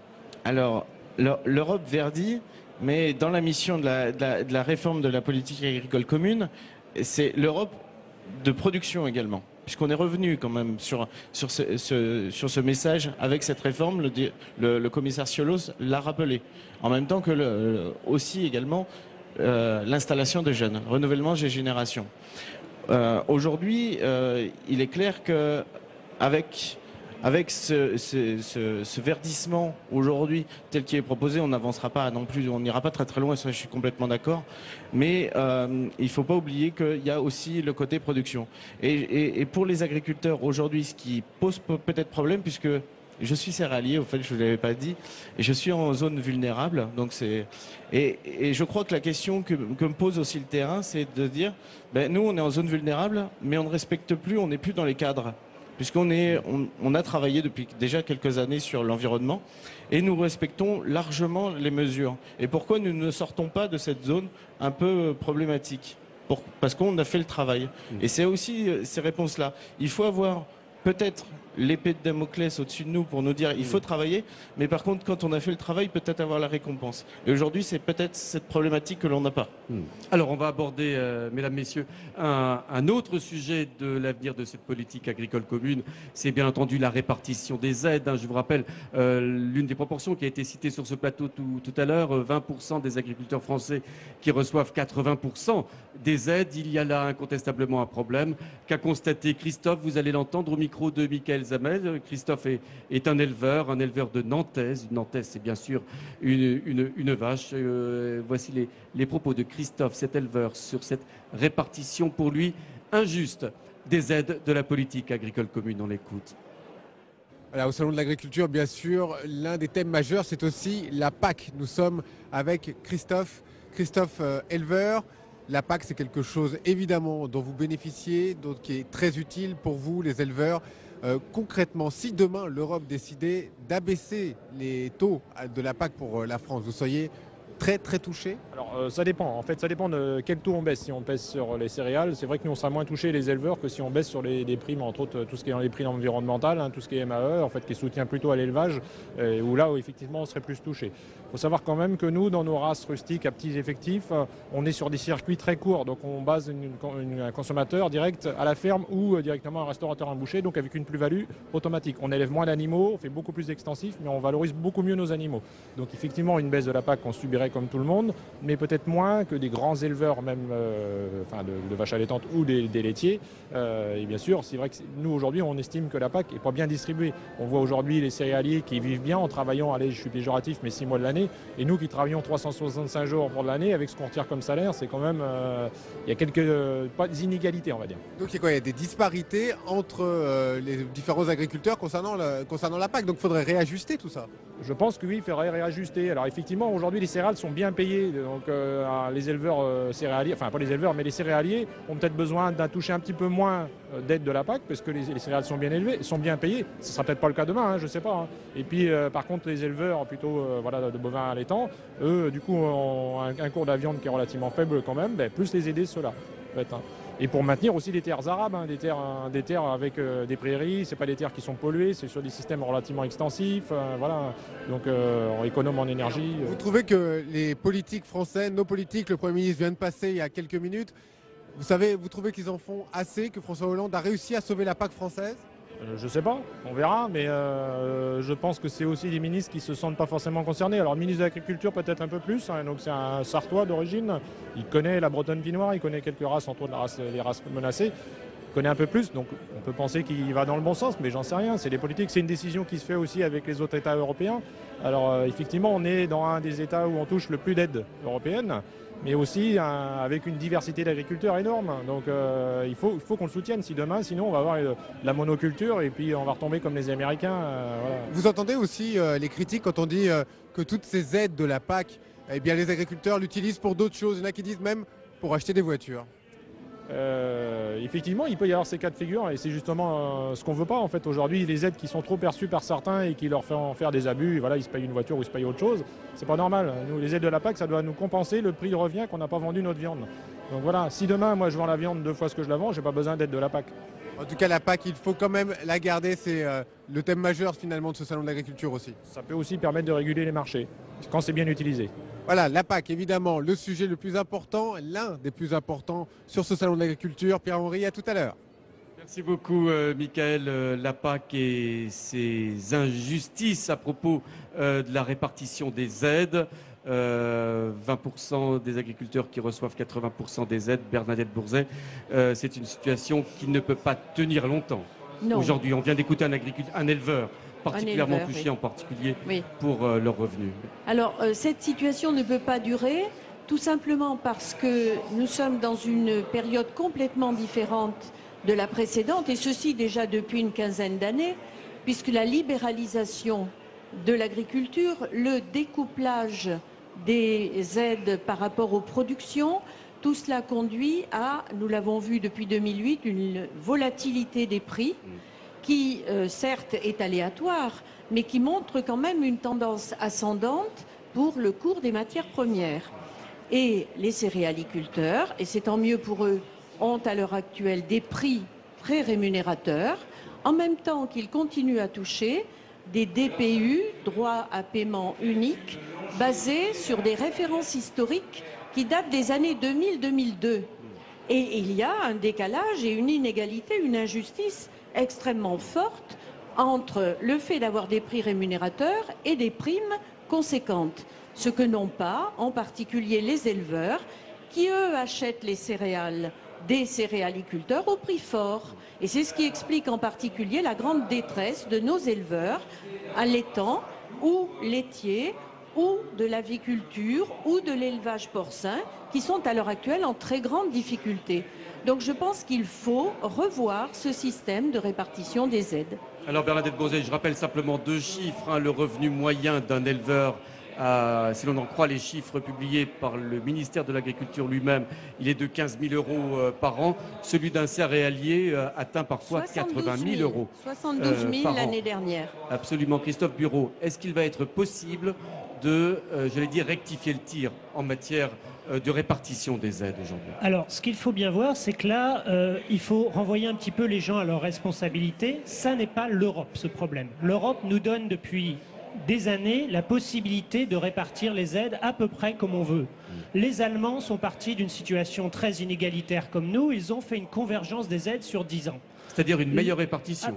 Alors, l'Europe verdit, mais dans la mission de la réforme de la politique agricole commune, c'est l'Europe de production également. Puisqu'on est revenu quand même sur ce message avec cette réforme, le commissaire Ciolos l'a rappelé. En même temps que aussi également l'installation de jeunes, renouvellement des générations. Aujourd'hui, il est clair que avec ce verdissement aujourd'hui tel qu'il est proposé, on n'avancera pas non plus, on n'ira pas très très loin, ça je suis complètement d'accord. Mais il ne faut pas oublier qu'il y a aussi le côté production. Et pour les agriculteurs aujourd'hui, ce qui pose peut-être problème, puisque je suis céréalier, au fait, je ne vous l'avais pas dit, et je suis en zone vulnérable. Donc et je crois que la question que me pose aussi le terrain, c'est de dire, nous on est en zone vulnérable, mais on ne respecte plus, on n'est plus dans les cadres. Puisqu'on a travaillé depuis déjà quelques années sur l'environnement et nous respectons largement les mesures. Et pourquoi nous ne sortons pas de cette zone un peu problématique? Parce qu'on a fait le travail. Et c'est aussi ces réponses-là. Il faut avoir peut-être l'épée de Damoclès au-dessus de nous pour nous dire il faut travailler, mais par contre quand on a fait le travail, peut-être avoir la récompense. Et aujourd'hui, c'est peut-être cette problématique que l'on n'a pas.
Alors on va aborder, mesdames, messieurs, un autre sujet de l'avenir de cette politique agricole commune, c'est bien entendu la répartition des aides. Je vous rappelle l'une des proportions qui a été citée sur ce plateau tout à l'heure, 20% des agriculteurs français qui reçoivent 80% des aides. Il y a là incontestablement un problème qu'a constaté Christophe, vous allez l'entendre au micro de Michael Zamel. Christophe est un éleveur de Nantaise. Une Nantaise, c'est bien sûr une vache. Voici les propos de Christophe, cet éleveur, sur cette répartition pour lui injuste des aides de la politique agricole commune. On l'écoute.
Voilà, au Salon de l'Agriculture, bien sûr, l'un des thèmes majeurs, c'est aussi la PAC. Nous sommes avec Christophe, éleveur. La PAC, c'est quelque chose évidemment dont vous bénéficiez, qui est très utile pour vous, les éleveurs. Concrètement, si demain l'Europe décidait d'abaisser les taux de la PAC pour la France, vous seriez très touché?
Alors ça dépend, en fait ça dépend de quel taux on baisse. Si on baisse sur les céréales, c'est vrai que nous on sera moins touchés les éleveurs que si on baisse sur les primes, entre autres tout ce qui est dans les primes environnementales, tout ce qui est MAE, en fait qui soutient plutôt à l'élevage, où là où effectivement on serait plus touché. Il faut savoir quand même que nous, dans nos races rustiques à petits effectifs, on est sur des circuits très courts, donc on base un consommateur direct à la ferme ou directement un restaurateur, un boucher, donc avec une plus-value automatique. On élève moins d'animaux, on fait beaucoup plus d'extensifs, mais on valorise beaucoup mieux nos animaux. Donc effectivement une baisse de la PAC qu'on subirait comme tout le monde, mais peut-être moins que des grands éleveurs même de vaches allaitantes ou des laitiers. Et bien sûr, c'est vrai que nous aujourd'hui on estime que la PAC n'est pas bien distribuée. On voit aujourd'hui les céréaliers qui vivent bien en travaillant, allez je suis péjoratif, mais 6 mois de l'année, et nous qui travaillons 365 jours pour l'année avec ce qu'on retire comme salaire, c'est quand même, il y a quelques inégalités on va dire.
Donc il y a des disparités entre les différents agriculteurs concernant la PAC, donc il faudrait réajuster tout ça.
Je pense que oui, il faudrait réajuster. Alors effectivement, aujourd'hui, les céréales sont bien payées. Donc les éleveurs céréaliers, enfin pas les éleveurs, mais les céréaliers ont peut-être besoin d'un toucher un petit peu moins d'aide de la PAC, parce que les céréales sont bien élevées, sont bien payées. Ce ne sera peut-être pas le cas demain, je ne sais pas. Et puis par contre, les éleveurs plutôt de bovins allaitants, eux, du coup, ont un cours de la viande qui est relativement faible quand même, plus les aider ceux-là. En fait, Et pour maintenir aussi des terres arables, des terres avec des prairies, c'est pas des terres qui sont polluées, c'est sur des systèmes relativement extensifs, voilà. Donc on économe en énergie.
Vous trouvez que les politiques français, nos politiques, le Premier ministre vient de passer il y a quelques minutes, vous trouvez qu'ils en font assez, que François Hollande a réussi à sauver la PAC française?
Je sais pas, on verra, mais je pense que c'est aussi des ministres qui se sentent pas forcément concernés. Alors le ministre de l'Agriculture peut-être un peu plus, donc c'est un Sartois d'origine, il connaît la Bretonne Pinoire, il connaît quelques races, entre autres les races menacées, il connaît un peu plus, donc on peut penser qu'il va dans le bon sens, mais j'en sais rien, c'est des politiques, c'est une décision qui se fait aussi avec les autres États européens. Alors effectivement, on est dans un des États où on touche le plus d'aide européenne, mais aussi avec une diversité d'agriculteurs énorme. Donc il faut qu'on le soutienne sinon on va avoir la monoculture et puis on va retomber comme les Américains. Voilà.
Vous entendez aussi les critiques quand on dit que toutes ces aides de la PAC, eh bien, les agriculteurs l'utilisent pour d'autres choses. Il y en a qui disent même pour acheter des voitures.
Effectivement, il peut y avoir ces cas de figure et c'est justement ce qu'on ne veut pas en fait aujourd'hui. Les aides qui sont trop perçues par certains et qui leur font faire des abus, et voilà, ils se payent une voiture ou ils se payent autre chose, c'est pas normal. Nous, les aides de la PAC, ça doit nous compenser le prix de revient qu'on n'a pas vendu notre viande. Donc voilà, si demain moi je vends la viande 2 fois ce que je la vends, j'ai pas besoin d'aide de la PAC.
En tout cas, la PAC, il faut quand même la garder, c'est le thème majeur finalement de ce salon de l'agriculture aussi.
Ça peut aussi permettre de réguler les marchés, quand c'est bien utilisé.
Voilà, la PAC, évidemment, le sujet le plus important, l'un des plus importants sur ce salon de l'agriculture. Pierre-Henri, à tout à l'heure.
Merci beaucoup, Michael. La PAC et ses injustices à propos de la répartition des aides. 20% des agriculteurs qui reçoivent 80% des aides. Bernadette Bourzet, c'est une situation qui ne peut pas tenir longtemps. Aujourd'hui, on vient d'écouter un éleveur particulièrement touché, oui. En particulier oui. Pour leurs revenus.
Alors, cette situation ne peut pas durer, tout simplement parce que nous sommes dans une période complètement différente de la précédente, et ceci déjà depuis une quinzaine d'années, puisque la libéralisation de l'agriculture, le découplage des aides par rapport aux productions, tout cela conduit à, nous l'avons vu depuis 2008, une volatilité des prix qui, certes, est aléatoire, mais qui montre quand même une tendance ascendante pour le cours des matières premières. Et les céréaliculteurs, et c'est tant mieux pour eux, ont à l'heure actuelle des prix très rémunérateurs. en même temps qu'ils continuent à toucher des DPU, droits à paiement unique, basés sur des références historiques qui datent des années 2000-2002. Et il y a un décalage et une inégalité, une injustice extrêmement forte entre le fait d'avoir des prix rémunérateurs et des primes conséquentes. Ce que n'ont pas, en particulier les éleveurs, qui eux achètent les céréales des céréaliculteurs au prix fort. Et c'est ce qui explique en particulier la grande détresse de nos éleveurs allaitants ou laitiers ou de l'aviculture ou de l'élevage porcin qui sont à l'heure actuelle en très grande difficulté. Donc je pense qu'il faut revoir ce système de répartition des aides.
Alors Bernadette Bourset, je rappelle simplement 2 chiffres, hein. Le revenu moyen d'un éleveur, si l'on en croit les chiffres publiés par le ministère de l'Agriculture lui-même, il est de 15 000 € par an. Celui d'un céréalier atteint parfois 80 000 €
72 000
par
l'année
an.
dernière.
Absolument. Christophe Bureau, est-ce qu'il va être possible de, rectifier le tir en matière de répartition des aides aujourd'hui?
Alors, ce qu'il faut bien voir, c'est que là, il faut renvoyer un petit peu les gens à leurs responsabilités. Ça n'est pas l'Europe, ce problème. L'Europe nous donne depuis des années la possibilité de répartir les aides à peu près comme on veut. Les Allemands sont partis d'une situation très inégalitaire comme nous. Ils ont fait une convergence des aides sur 10 ans.
C'est-à-dire une meilleure répartition?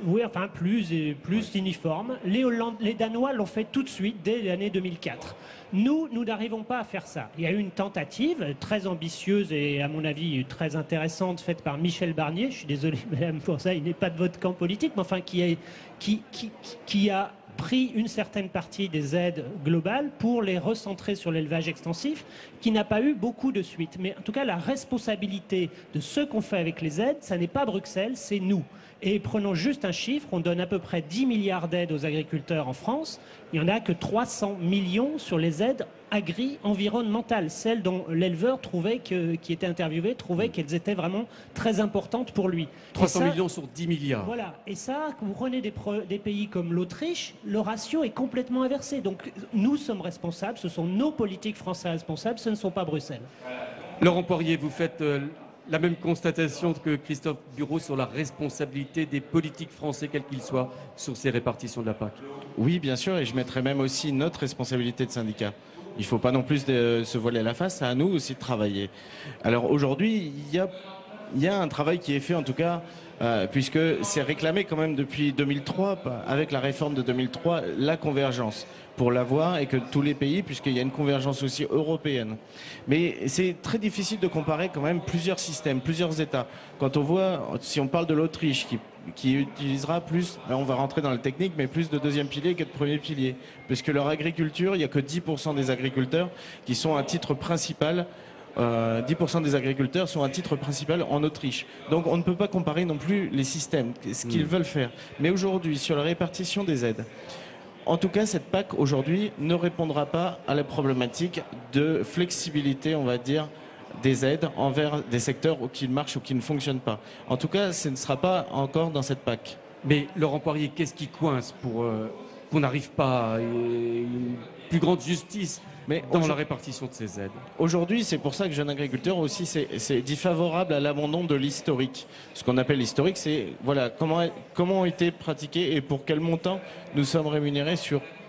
Oui, enfin plus uniforme. Les Danois l'ont fait tout de suite dès l'année 2004. Nous n'arrivons pas à faire ça. Il y a eu une tentative très ambitieuse et à mon avis très intéressante faite par Michel Barnier. Je suis désolé madame pour ça, il n'est pas de votre camp politique, mais enfin qui a pris une certaine partie des aides globales pour les recentrer sur l'élevage extensif, qui n'a pas eu beaucoup de suite. Mais en tout cas, la responsabilité de ce qu'on fait avec les aides, ça n'est pas Bruxelles, c'est nous. Et prenons juste un chiffre, on donne à peu près 10 milliards d'aides aux agriculteurs en France. Il n'y en a que 300 millions sur les aides agri-environnementales, celles dont l'éleveur qui était interviewé trouvait qu'elles étaient vraiment très importantes pour lui.
300 millions sur 10 milliards.
Voilà. Et ça, quand vous prenez des pays comme l'Autriche, le ratio est complètement inversé. Donc nous sommes responsables, ce sont nos politiques français responsables, ce ne sont pas Bruxelles.
Laurent Poirier, vous faites la même constatation que Christophe Bureau sur la responsabilité des politiques français, quels qu'ils soient, sur ces répartitions de la PAC?
Oui, bien sûr, et je mettrais même aussi notre responsabilité de syndicat. Il ne faut pas non plus se voiler la face, c'est à nous aussi de travailler. Alors aujourd'hui, il y a un travail qui est fait en tout cas, puisque c'est réclamé quand même depuis 2003, avec la réforme de 2003, la convergence, pour l'avoir et que tous les pays, puisqu'il y a une convergence aussi européenne. Mais c'est très difficile de comparer quand même plusieurs systèmes, plusieurs États. Quand on voit, si on parle de l'Autriche qui utilisera plus, là on va rentrer dans le technique, mais plus de deuxième pilier que de premier pilier. Puisque leur agriculture, il n'y a que 10% des agriculteurs qui sont à titre principal. 10% des agriculteurs sont à titre principal en Autriche. Donc on ne peut pas comparer non plus les systèmes, ce qu'ils veulent faire. Mais aujourd'hui, sur la répartition des aides, en tout cas, cette PAC aujourd'hui ne répondra pas à la problématique de flexibilité, on va dire, des aides envers des secteurs qui marchent ou qui ne fonctionnent pas. En tout cas, ce ne sera pas encore dans cette PAC.
Mais Laurent Poirier, qu'est-ce qui coince pour qu'on n'arrive pas à une plus grande justice dans la répartition de ces aides?
Aujourd'hui, c'est pour ça que Jeune Agriculteur aussi, c'est dit favorable à l'abandon de l'historique. Ce qu'on appelle l'historique, c'est voilà, comment ont été pratiqués et pour quel montant nous sommes rémunérés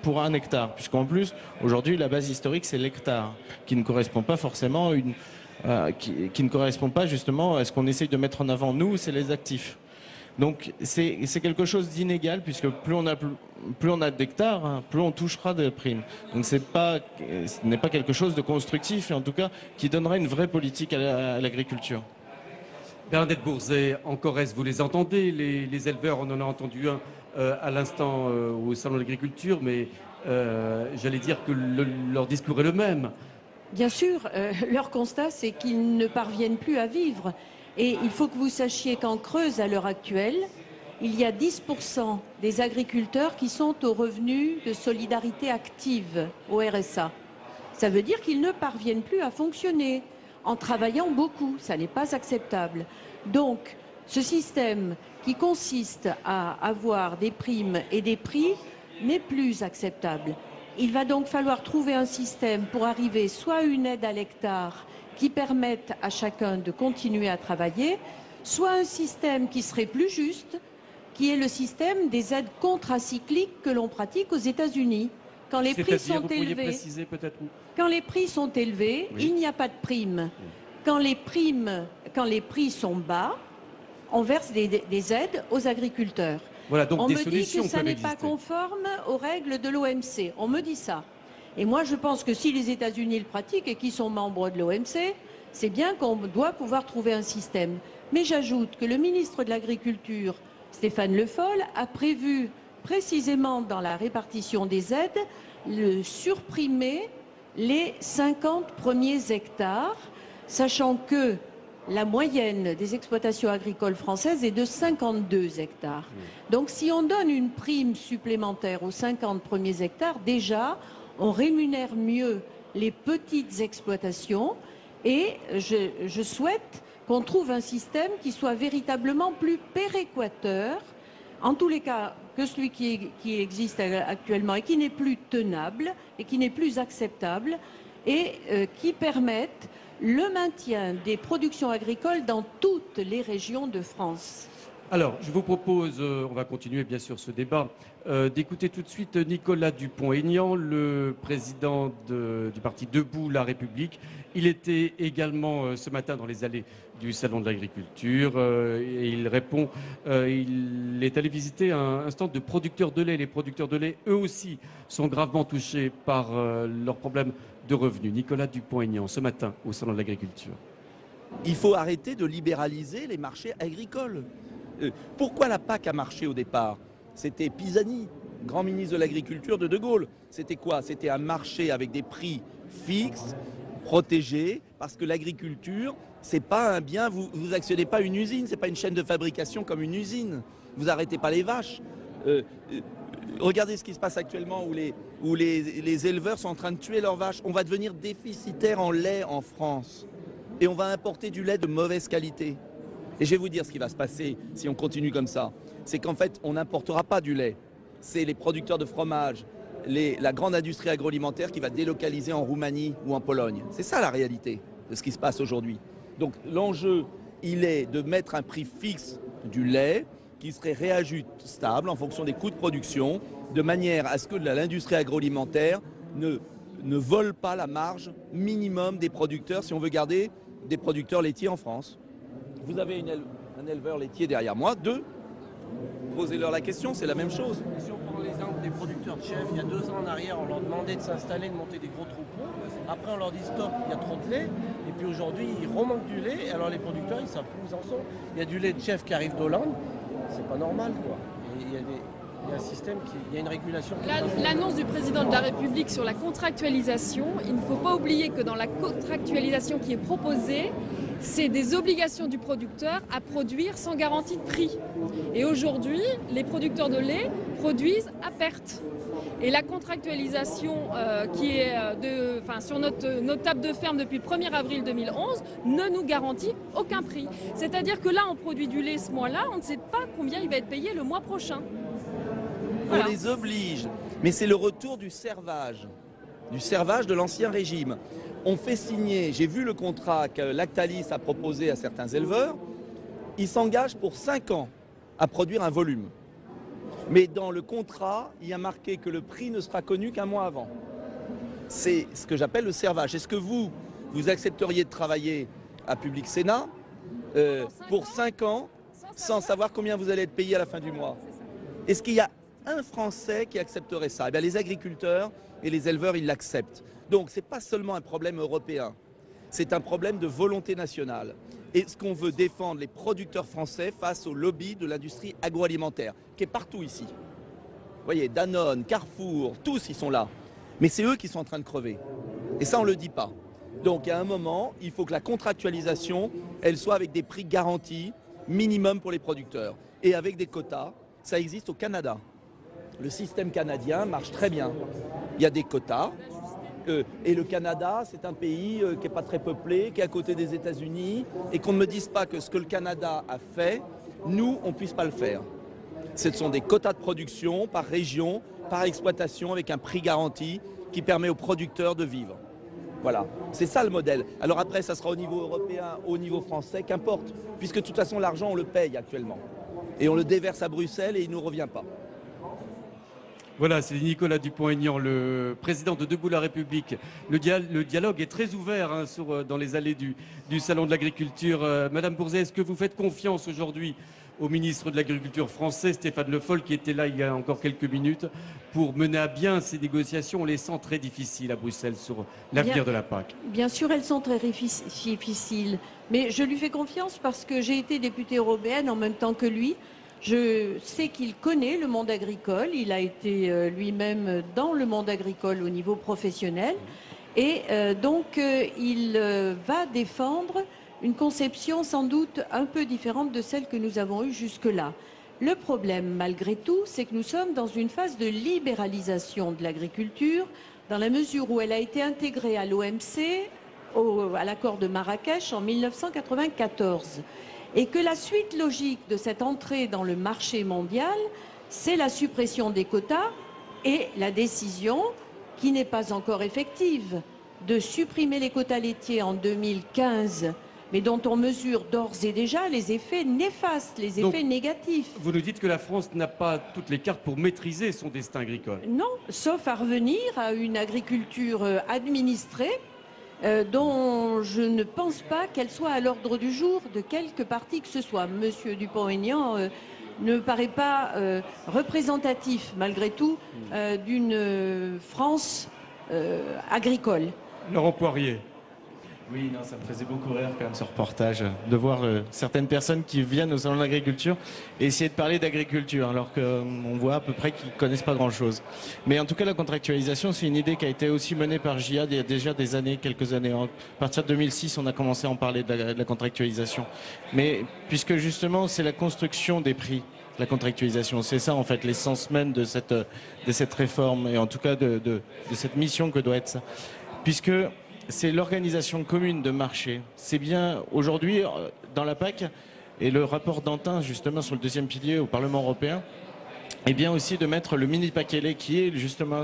pour un hectare. Puisqu'en plus, aujourd'hui, la base historique, c'est l'hectare, qui ne correspond pas forcément qui ne correspond pas justement à ce qu'on essaye de mettre en avant. Nous, c'est les actifs. Donc c'est quelque chose d'inégal, puisque plus on a d'hectares, hein, plus on touchera de primes. Donc ce n'est pas quelque chose de constructif, et en tout cas qui donnerait une vraie politique à l'agriculture.
Bernadette Bourset, en Corrèze, vous les entendez, les éleveurs, on en a entendu un à l'instant au Salon de l'Agriculture, mais j'allais dire que leur discours est le même.
Bien sûr, leur constat, c'est qu'ils ne parviennent plus à vivre. Et il faut que vous sachiez qu'en Creuse, à l'heure actuelle, il y a 10% des agriculteurs qui sont au revenu de solidarité active, au RSA. Ça veut dire qu'ils ne parviennent plus à fonctionner en travaillant beaucoup. Ça n'est pas acceptable. Donc, ce système qui consiste à avoir des primes et des prix n'est plus acceptable. Il va donc falloir trouver un système pour arriver soit à une aide à l'hectare qui permette à chacun de continuer à travailler, soit un système qui serait plus juste, qui est le système des aides contracycliques que l'on pratique aux États-Unis. Quand les prix sont élevés, quand les prix sont élevés, oui, il n'y a pas de prime. Quand les prix sont bas, on verse des aides aux agriculteurs.
Voilà, donc
on
des
me dit que ça n'est pas
exister.
conforme aux règles de l'OMC. On me dit ça. Et moi, je pense que si les États-Unis le pratiquent et qu'ils sont membres de l'OMC, c'est bien qu'on doit pouvoir trouver un système. Mais j'ajoute que le ministre de l'Agriculture, Stéphane Le Foll, a prévu précisément dans la répartition des aides, surprimer les 50 premiers hectares, sachant que la moyenne des exploitations agricoles françaises est de 52 hectares. Donc si on donne une prime supplémentaire aux 50 premiers hectares, déjà, on rémunère mieux les petites exploitations et je souhaite qu'on trouve un système qui soit véritablement plus péréquateur, en tous les cas que celui qui existe actuellement et qui n'est plus tenable et qui n'est plus acceptable et qui permette le maintien des productions agricoles dans toutes les régions de France.
Alors, je vous propose, on va continuer bien sûr ce débat, d'écouter tout de suite Nicolas Dupont-Aignan, le président du parti Debout la République. Il était également ce matin dans les allées du Salon de l'Agriculture et il répond, il est allé visiter un stand de producteurs de lait. Les producteurs de lait, eux aussi, sont gravement touchés par leurs problèmes de revenus. Nicolas Dupont-Aignan, ce matin au Salon de l'Agriculture.
Il faut arrêter de libéraliser les marchés agricoles. Pourquoi la PAC a marché au départ? C'était Pisani, grand ministre de l'Agriculture de Gaulle. C'était quoi? C'était un marché avec des prix fixes, protégés, parce que l'agriculture, c'est pas un bien, vous actionnez pas une usine, c'est pas une chaîne de fabrication comme une usine. Vous arrêtez pas les vaches. Regardez ce qui se passe actuellement où les éleveurs sont en train de tuer leurs vaches. On va devenir déficitaire en lait en France. Et on va importer du lait de mauvaise qualité. Et je vais vous dire ce qui va se passer si on continue comme ça. C'est qu'en fait, on n'importera pas du lait. C'est les producteurs de fromage, la grande industrie agroalimentaire qui va délocaliser en Roumanie ou en Pologne. C'est ça la réalité de ce qui se passe aujourd'hui. Donc l'enjeu, il est de mettre un prix fixe du lait qui serait réajustable en fonction des coûts de production, de manière à ce que l'industrie agroalimentaire ne vole pas la marge minimum des producteurs si on veut garder des producteurs laitiers en France. Vous avez un éleveur laitier derrière moi, deux. Posez-leur la question, c'est la même chose.
Si on prend l'exemple des producteurs de chèvres, il y a 2 ans en arrière, on leur demandait de s'installer, de monter des gros troupeaux. Après, on leur dit stop, il y a trop de lait. Et puis aujourd'hui, il remanque du lait. Et alors les producteurs, ils ne savent plus où ils en sont. Il y a du lait de chèvre qui arrive d'Hollande. C'est pas normal, quoi. Et il y a un système il y a une régulation.
L'annonce du président de la République sur la contractualisation, il ne faut pas oublier que dans la contractualisation qui est proposée, c'est des obligations du producteur à produire sans garantie de prix. Et aujourd'hui, les producteurs de lait produisent à perte. Et la contractualisation qui est sur notre table de ferme depuis le 1er avril 2011 ne nous garantit aucun prix. C'est-à-dire que là, on produit du lait ce mois-là, on ne sait pas combien il va être payé le mois prochain.
Voilà. On les oblige. Mais c'est le retour du servage de l'ancien régime. On fait signer, j'ai vu le contrat que Lactalis a proposé à certains éleveurs, ils s'engagent pour 5 ans à produire un volume. Mais dans le contrat, il y a marqué que le prix ne sera connu qu'un mois avant. C'est ce que j'appelle le servage. Est-ce que vous accepteriez de travailler à Public Sénat pour 5 ans sans savoir combien vous allez être payé à la fin du mois? Est-ce qu'il y a un Français qui accepterait ça? Eh bien, les agriculteurs et les éleveurs, ils l'acceptent. Donc, ce n'est pas seulement un problème européen, c'est un problème de volonté nationale. Et ce qu'on veut défendre, les producteurs français, face au lobby de l'industrie agroalimentaire, qui est partout ici. Vous voyez, Danone, Carrefour, tous ils sont là. Mais c'est eux qui sont en train de crever. Et ça, on ne le dit pas. Donc, à un moment, il faut que la contractualisation, elle soit avec des prix garantis, minimum pour les producteurs. Et avec des quotas, ça existe au Canada. Le système canadien marche très bien. Il y a des quotas. Et le Canada, c'est un pays qui n'est pas très peuplé, qui est à côté des États-Unis, et qu'on ne me dise pas que ce que le Canada a fait, nous, on ne puisse pas le faire. Ce sont des quotas de production par région, par exploitation, avec un prix garanti qui permet aux producteurs de vivre. Voilà, c'est ça le modèle. Alors après, ça sera au niveau européen, au niveau français, qu'importe, puisque de toute façon, l'argent, on le paye actuellement. et on le déverse à Bruxelles et il ne nous revient pas.
Voilà, c'est Nicolas Dupont-Aignan, le président de Debout la République. Le dialogue est très ouvert hein, dans les allées du Salon de l'Agriculture. Madame Bourzet, est-ce que vous faites confiance aujourd'hui au ministre de l'Agriculture français, Stéphane Le Foll, qui était là il y a encore quelques minutes, pour mener à bien ces négociations? On les sent très difficiles à Bruxelles sur l'avenir de la PAC.
Bien sûr, elles sont très difficiles, mais je lui fais confiance parce que j'ai été députée européenne en même temps que lui. Je sais qu'il connaît le monde agricole, il a été lui-même dans le monde agricole au niveau professionnel et donc il va défendre une conception sans doute un peu différente de celle que nous avons eue jusque-là. Le problème, malgré tout, c'est que nous sommes dans une phase de libéralisation de l'agriculture, dans la mesure où elle a été intégrée à l'OMC, à l'accord de Marrakech en 1994. Et que la suite logique de cette entrée dans le marché mondial, c'est la suppression des quotas et la décision, qui n'est pas encore effective, de supprimer les quotas laitiers en 2015, mais dont on mesure d'ores et déjà les effets néfastes, les effets négatifs.
Vous nous dites que la France n'a pas toutes les cartes pour maîtriser son destin agricole.
Non, sauf à revenir à une agriculture administrée, dont je ne pense pas qu'elle soit à l'ordre du jour de quelque parti que ce soit. Monsieur Dupont-Aignan ne paraît pas représentatif, malgré tout, d'une France agricole.
Laurent Poirier.
Oui, non, ça me faisait beaucoup rire quand même ce reportage, de voir certaines personnes qui viennent au Salon de l'Agriculture et essayer de parler d'agriculture, alors qu'on voit à peu près qu'ils ne connaissent pas grand-chose. Mais en tout cas, la contractualisation, c'est une idée qui a été aussi menée par GIA il y a déjà des années, quelques années. À partir de 2006, on a commencé à en parler de la contractualisation. Mais puisque justement, c'est la construction des prix, la contractualisation. C'est ça, en fait, l'essence même de cette réforme, et en tout cas de cette mission que doit être ça. Puisque c'est l'organisation commune de marché. C'est bien aujourd'hui dans la PAC et le rapport d'Antin justement sur le deuxième pilier au Parlement européen, et bien aussi de mettre le mini paquet lait qui est justement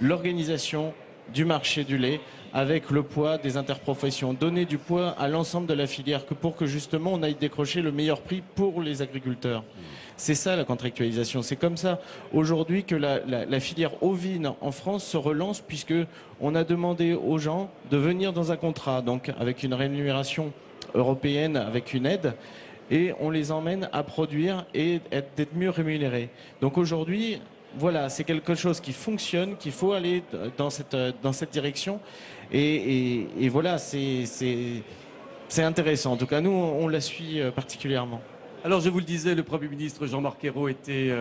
l'organisation du marché du lait avec le poids des interprofessions, donner du poids à l'ensemble de la filière pour que justement on aille décrocher le meilleur prix pour les agriculteurs. C'est ça la contractualisation. C'est comme ça aujourd'hui que la filière ovine en France se relance, puisque on a demandé aux gens de venir dans un contrat, donc avec une rémunération européenne, avec une aide, et on les emmène à produire et d'être mieux rémunérés. Donc aujourd'hui, voilà, c'est quelque chose qui fonctionne, qu'il faut aller dans cette direction. Et voilà, c'est intéressant. En tout cas, nous, on la suit particulièrement.
Alors, je vous le disais, le Premier ministre Jean-Marc Ayrault était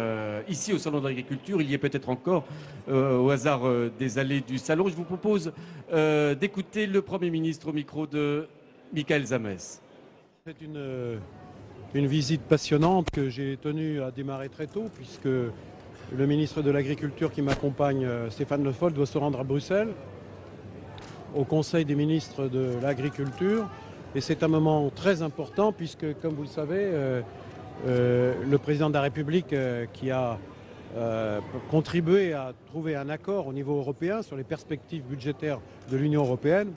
ici au Salon de l'Agriculture. Il y est peut-être encore au hasard des allées du Salon. Je vous propose d'écouter le Premier ministre au micro de Michael Zamès.
C'est une visite passionnante que j'ai tenue à démarrer très tôt, puisque le ministre de l'Agriculture qui m'accompagne, Stéphane Le Foll, doit se rendre à Bruxelles, au Conseil des ministres de l'Agriculture. Et c'est un moment très important puisque, comme vous le savez, le président de la République qui a contribué à trouver un accord au niveau européen sur les perspectives budgétaires de l'Union européenne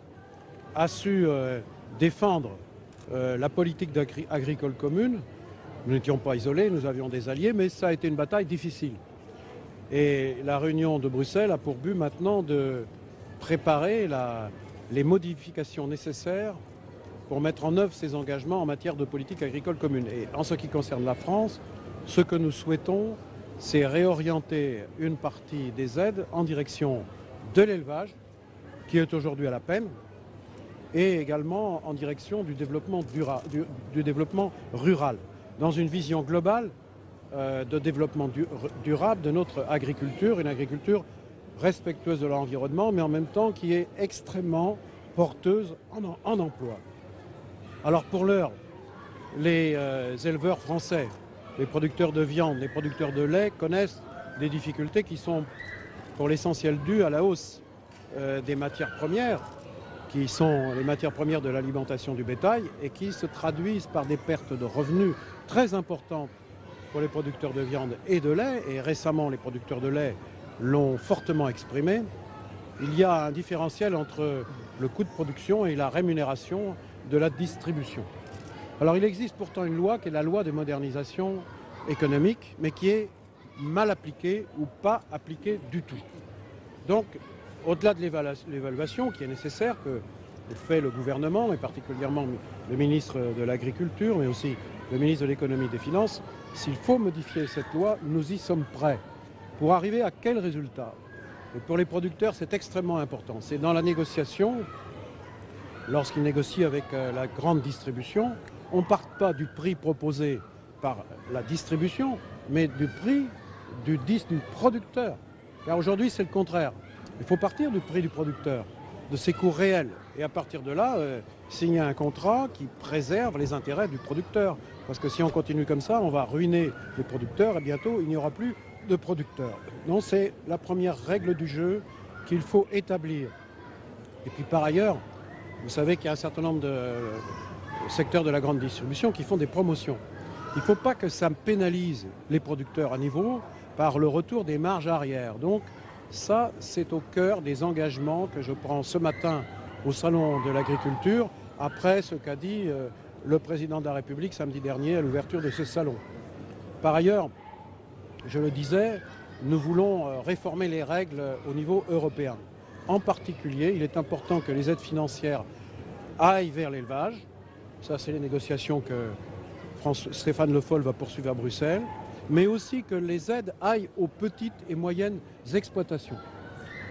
a su défendre la politique agricole commune. Nous n'étions pas isolés, nous avions des alliés, mais ça a été une bataille difficile. Et la réunion de Bruxelles a pour but maintenant de préparer les modifications nécessaires pour mettre en œuvre ces engagements en matière de politique agricole commune. Et en ce qui concerne la France, ce que nous souhaitons, c'est réorienter une partie des aides en direction de l'élevage, qui est aujourd'hui à la peine, et également en direction du développement rural, dans une vision globale de développement durable de notre agriculture, une agriculture respectueuse de l'environnement, mais en même temps qui est extrêmement porteuse en emploi. Alors pour l'heure, les éleveurs français, les producteurs de viande, les producteurs de lait connaissent des difficultés qui sont pour l'essentiel dues à la hausse des matières premières, qui sont les matières premières de l'alimentation du bétail et qui se traduisent par des pertes de revenus très importantes pour les producteurs de viande et de lait. Et récemment, les producteurs de lait l'ont fortement exprimé. Il y a un différentiel entre le coût de production et la rémunération de la distribution. Alors il existe pourtant une loi qui est la loi de modernisation économique, mais qui est mal appliquée ou pas appliquée du tout. Donc, au-delà de l'évaluation qui est nécessaire, que fait le gouvernement, et particulièrement le ministre de l'Agriculture, mais aussi le ministre de l'Économie et des Finances, s'il faut modifier cette loi, nous y sommes prêts. Pour arriver à quel résultat? Et pour les producteurs, c'est extrêmement important. C'est dans la négociation, lorsqu'ils négocient avec la grande distribution, on ne part pas du prix proposé par la distribution, mais du prix du producteur. Car aujourd'hui, c'est le contraire. Il faut partir du prix du producteur, de ses coûts réels. Et à partir de là, signer un contrat qui préserve les intérêts du producteur. Parce que si on continue comme ça, on va ruiner les producteurs et bientôt, il n'y aura plus de producteurs. Donc c'est la première règle du jeu qu'il faut établir. Et puis par ailleurs, vous savez qu'il y a un certain nombre de secteurs de la grande distribution qui font des promotions. Il ne faut pas que ça pénalise les producteurs à niveau par le retour des marges arrière. Donc ça, c'est au cœur des engagements que je prends ce matin au Salon de l'Agriculture, après ce qu'a dit le Président de la République samedi dernier à l'ouverture de ce salon. Par ailleurs, je le disais, nous voulons réformer les règles au niveau européen. En particulier, il est important que les aides financières aillent vers l'élevage. Ça, c'est les négociations que Stéphane Le Foll va poursuivre à Bruxelles. Mais aussi que les aides aillent aux petites et moyennes exploitations.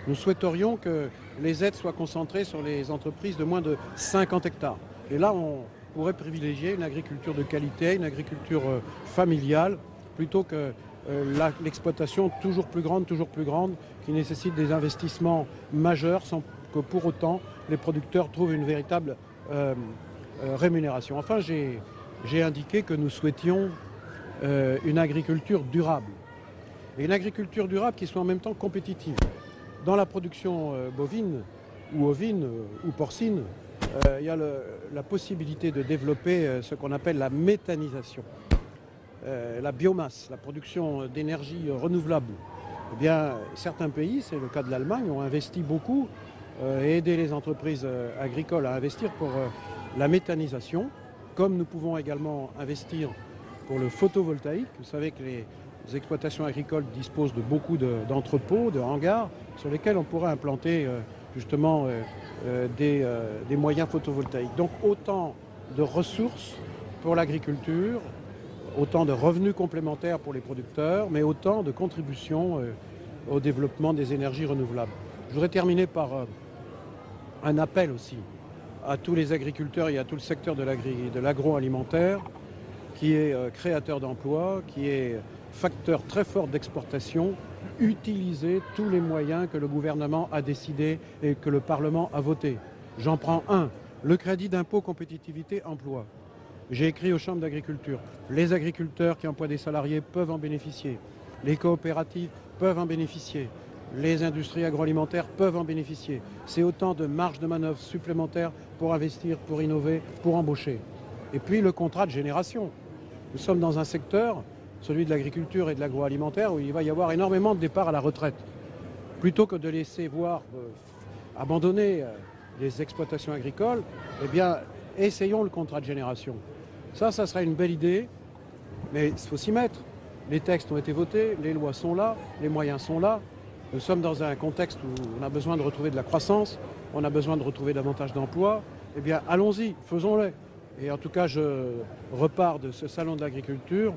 Nous souhaiterions que les aides soient concentrées sur les entreprises de moins de 50 hectares. Et là, on pourrait privilégier une agriculture de qualité, une agriculture familiale, plutôt que l'exploitation toujours plus grande, qui nécessite des investissements majeurs sans que pour autant les producteurs trouvent une véritable rémunération. Enfin, j'ai indiqué que nous souhaitions une agriculture durable. Et une agriculture durable qui soit en même temps compétitive. Dans la production bovine ou ovine ou porcine, il y a la possibilité de développer ce qu'on appelle la méthanisation. La biomasse, la production d'énergie renouvelable. Eh bien, certains pays, c'est le cas de l'Allemagne, ont investi beaucoup et aidé les entreprises agricoles à investir pour la méthanisation, comme nous pouvons également investir pour le photovoltaïque. Vous savez que les exploitations agricoles disposent de beaucoup d'entrepôts, de hangars, sur lesquels on pourrait implanter justement des moyens photovoltaïques. Donc autant de ressources pour l'agriculture, autant de revenus complémentaires pour les producteurs, mais autant de contributions au développement des énergies renouvelables. Je voudrais terminer par un appel aussi à tous les agriculteurs et à tout le secteur de l'agroalimentaire, qui est créateur d'emplois, qui est facteur très fort d'exportation. Utilisez tous les moyens que le gouvernement a décidé et que le Parlement a voté. J'en prends un, le crédit d'impôt compétitivité emploi. J'ai écrit aux chambres d'agriculture. Les agriculteurs qui emploient des salariés peuvent en bénéficier. Les coopératives peuvent en bénéficier. Les industries agroalimentaires peuvent en bénéficier. C'est autant de marge de manœuvre supplémentaires pour investir, pour innover, pour embaucher. Et puis le contrat de génération. Nous sommes dans un secteur, celui de l'agriculture et de l'agroalimentaire, où il va y avoir énormément de départs à la retraite. Plutôt que de laisser abandonner les exploitations agricoles, eh bien, essayons le contrat de génération. Ça serait une belle idée, mais il faut s'y mettre. Les textes ont été votés, les lois sont là, les moyens sont là. Nous sommes dans un contexte où on a besoin de retrouver de la croissance, on a besoin de retrouver davantage d'emplois. Eh bien, allons-y, faisons-le. Et en tout cas, je repars de ce salon de l'agriculture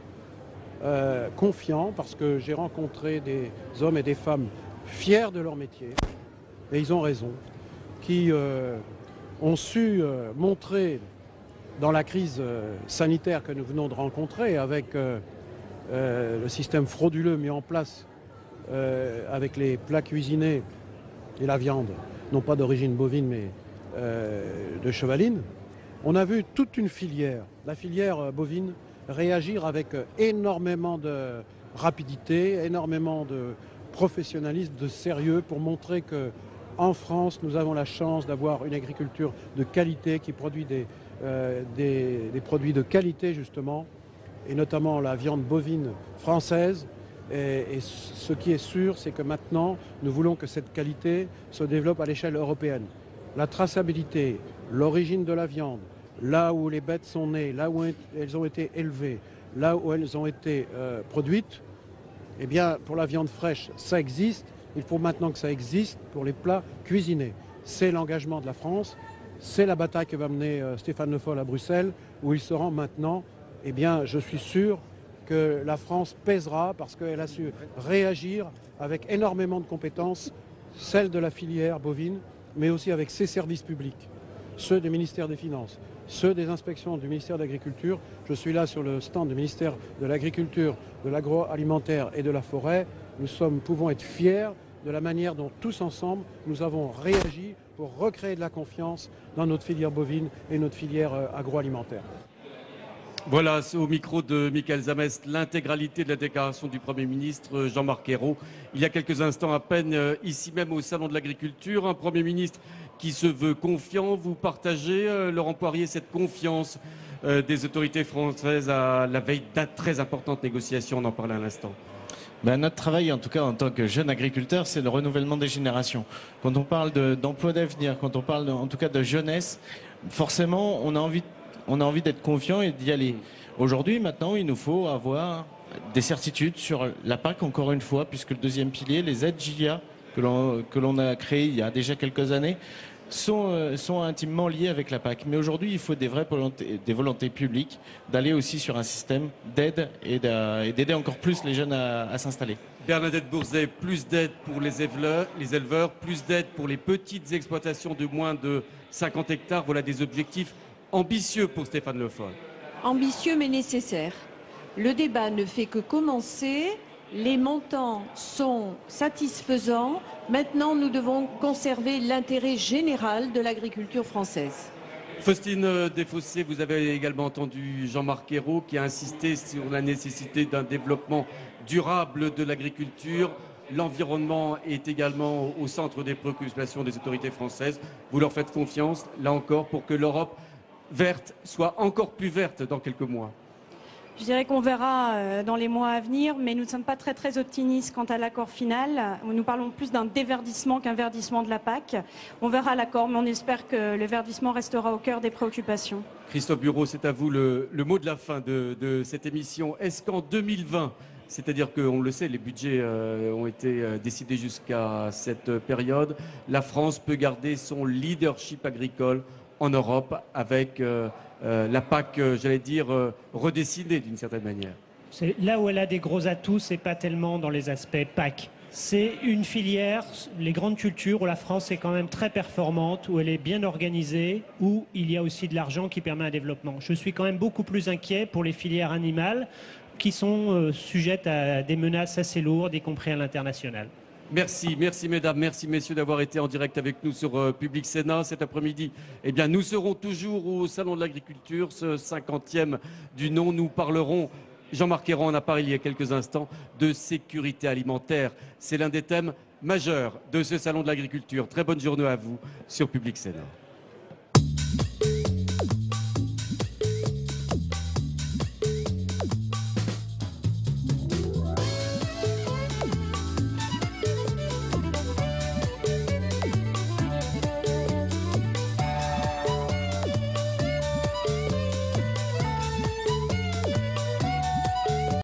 confiant, parce que j'ai rencontré des hommes et des femmes fiers de leur métier, et ils ont raison, qui ont su montrer dans la crise sanitaire que nous venons de rencontrer, avec le système frauduleux mis en place avec les plats cuisinés et la viande, non pas d'origine bovine, mais de chevaline. On a vu toute une filière, la filière bovine, réagir avec énormément de rapidité, énormément de professionnalisme, de sérieux, pour montrer qu'en France, nous avons la chance d'avoir une agriculture de qualité qui produit des produits de qualité, justement, et notamment la viande bovine française. Et ce qui est sûr, c'est que maintenant, nous voulons que cette qualité se développe à l'échelle européenne. La traçabilité, l'origine de la viande, là où les bêtes sont nées, là où elles ont été élevées, là où elles ont été produites. Eh bien, pour la viande fraîche, ça existe. Il faut maintenant que ça existe pour les plats cuisinés. C'est l'engagement de la France, c'est la bataille que va mener Stéphane Le Foll à Bruxelles, où il se rend maintenant. Eh bien, je suis sûr que la France pèsera parce qu'elle a su réagir avec énormément de compétences, celles de la filière bovine, mais aussi avec ses services publics, ceux du ministère des Finances, ceux des inspections du ministère de l'Agriculture. Je suis là sur le stand du ministère de l'Agriculture, de l'Agroalimentaire et de la Forêt. Nous pouvons être fiers de la manière dont tous ensemble nous avons réagi pour recréer de la confiance dans notre filière bovine et notre filière agroalimentaire.
Voilà, au micro de Michael Zamest, l'intégralité de la déclaration du Premier ministre Jean-Marc Ayrault. Il y a quelques instants à peine, ici même au Salon de l'Agriculture, un Premier ministre qui se veut confiant. Vous partagez, Laurent Poirier, cette confiance des autorités françaises à la veille d'une très importante négociation, on en parlait à l'instant.
Notre travail, en tout cas en tant que jeune agriculteur, c'est le renouvellement des générations. Quand on parle d'emploi d'avenir, quand on parle en tout cas de jeunesse, forcément on a envie d'être confiant et d'y aller. Aujourd'hui, maintenant, il nous faut avoir des certitudes sur la PAC, encore une fois, puisque le deuxième pilier, les aides GIA que l'on a créées il y a déjà quelques années, sont intimement liés avec la PAC. Mais aujourd'hui, il faut des volontés publiques d'aller aussi sur un système d'aide et d'aider encore plus les jeunes à s'installer.
Bernadette Bourzet, plus d'aide pour les éleveurs, plus d'aide pour les petites exploitations de moins de 50 hectares. Voilà des objectifs ambitieux pour Stéphane Le Foll.
Ambitieux mais nécessaire. Le débat ne fait que commencer. Les montants sont satisfaisants. Maintenant, nous devons conserver l'intérêt général de l'agriculture française.
Faustine Desfossés, vous avez également entendu Jean-Marc Ayrault qui a insisté sur la nécessité d'un développement durable de l'agriculture. L'environnement est également au centre des préoccupations des autorités françaises. Vous leur faites confiance, là encore, pour que l'Europe verte soit encore plus verte dans quelques mois?
Je dirais qu'on verra dans les mois à venir, mais nous ne sommes pas très optimistes quant à l'accord final. Nous parlons plus d'un déverdissement qu'un verdissement de la PAC. On verra l'accord, mais on espère que le verdissement restera au cœur des préoccupations.
Christophe Bureau, c'est à vous le mot de la fin de cette émission. Est-ce qu'en 2020, c'est-à-dire qu'on le sait, les budgets ont été décidés jusqu'à cette période, la France peut garder son leadership agricole en Europe avec la PAC, j'allais dire, redessinée d'une certaine manière?
C'est là où elle a des gros atouts, c'est pas tellement dans les aspects PAC. C'est une filière, les grandes cultures, où la France est quand même très performante, où elle est bien organisée, où il y a aussi de l'argent qui permet un développement. Je suis quand même beaucoup plus inquiet pour les filières animales qui sont sujettes à des menaces assez lourdes, y compris à l'international.
Merci mesdames, merci messieurs d'avoir été en direct avec nous sur Public Sénat cet après-midi. Eh bien, nous serons toujours au Salon de l'Agriculture, ce 50e du nom. Nous parlerons, Jean-Marc Ayrault en a parlé il y a quelques instants, de sécurité alimentaire. C'est l'un des thèmes majeurs de ce Salon de l'Agriculture. Très bonne journée à vous sur Public Sénat.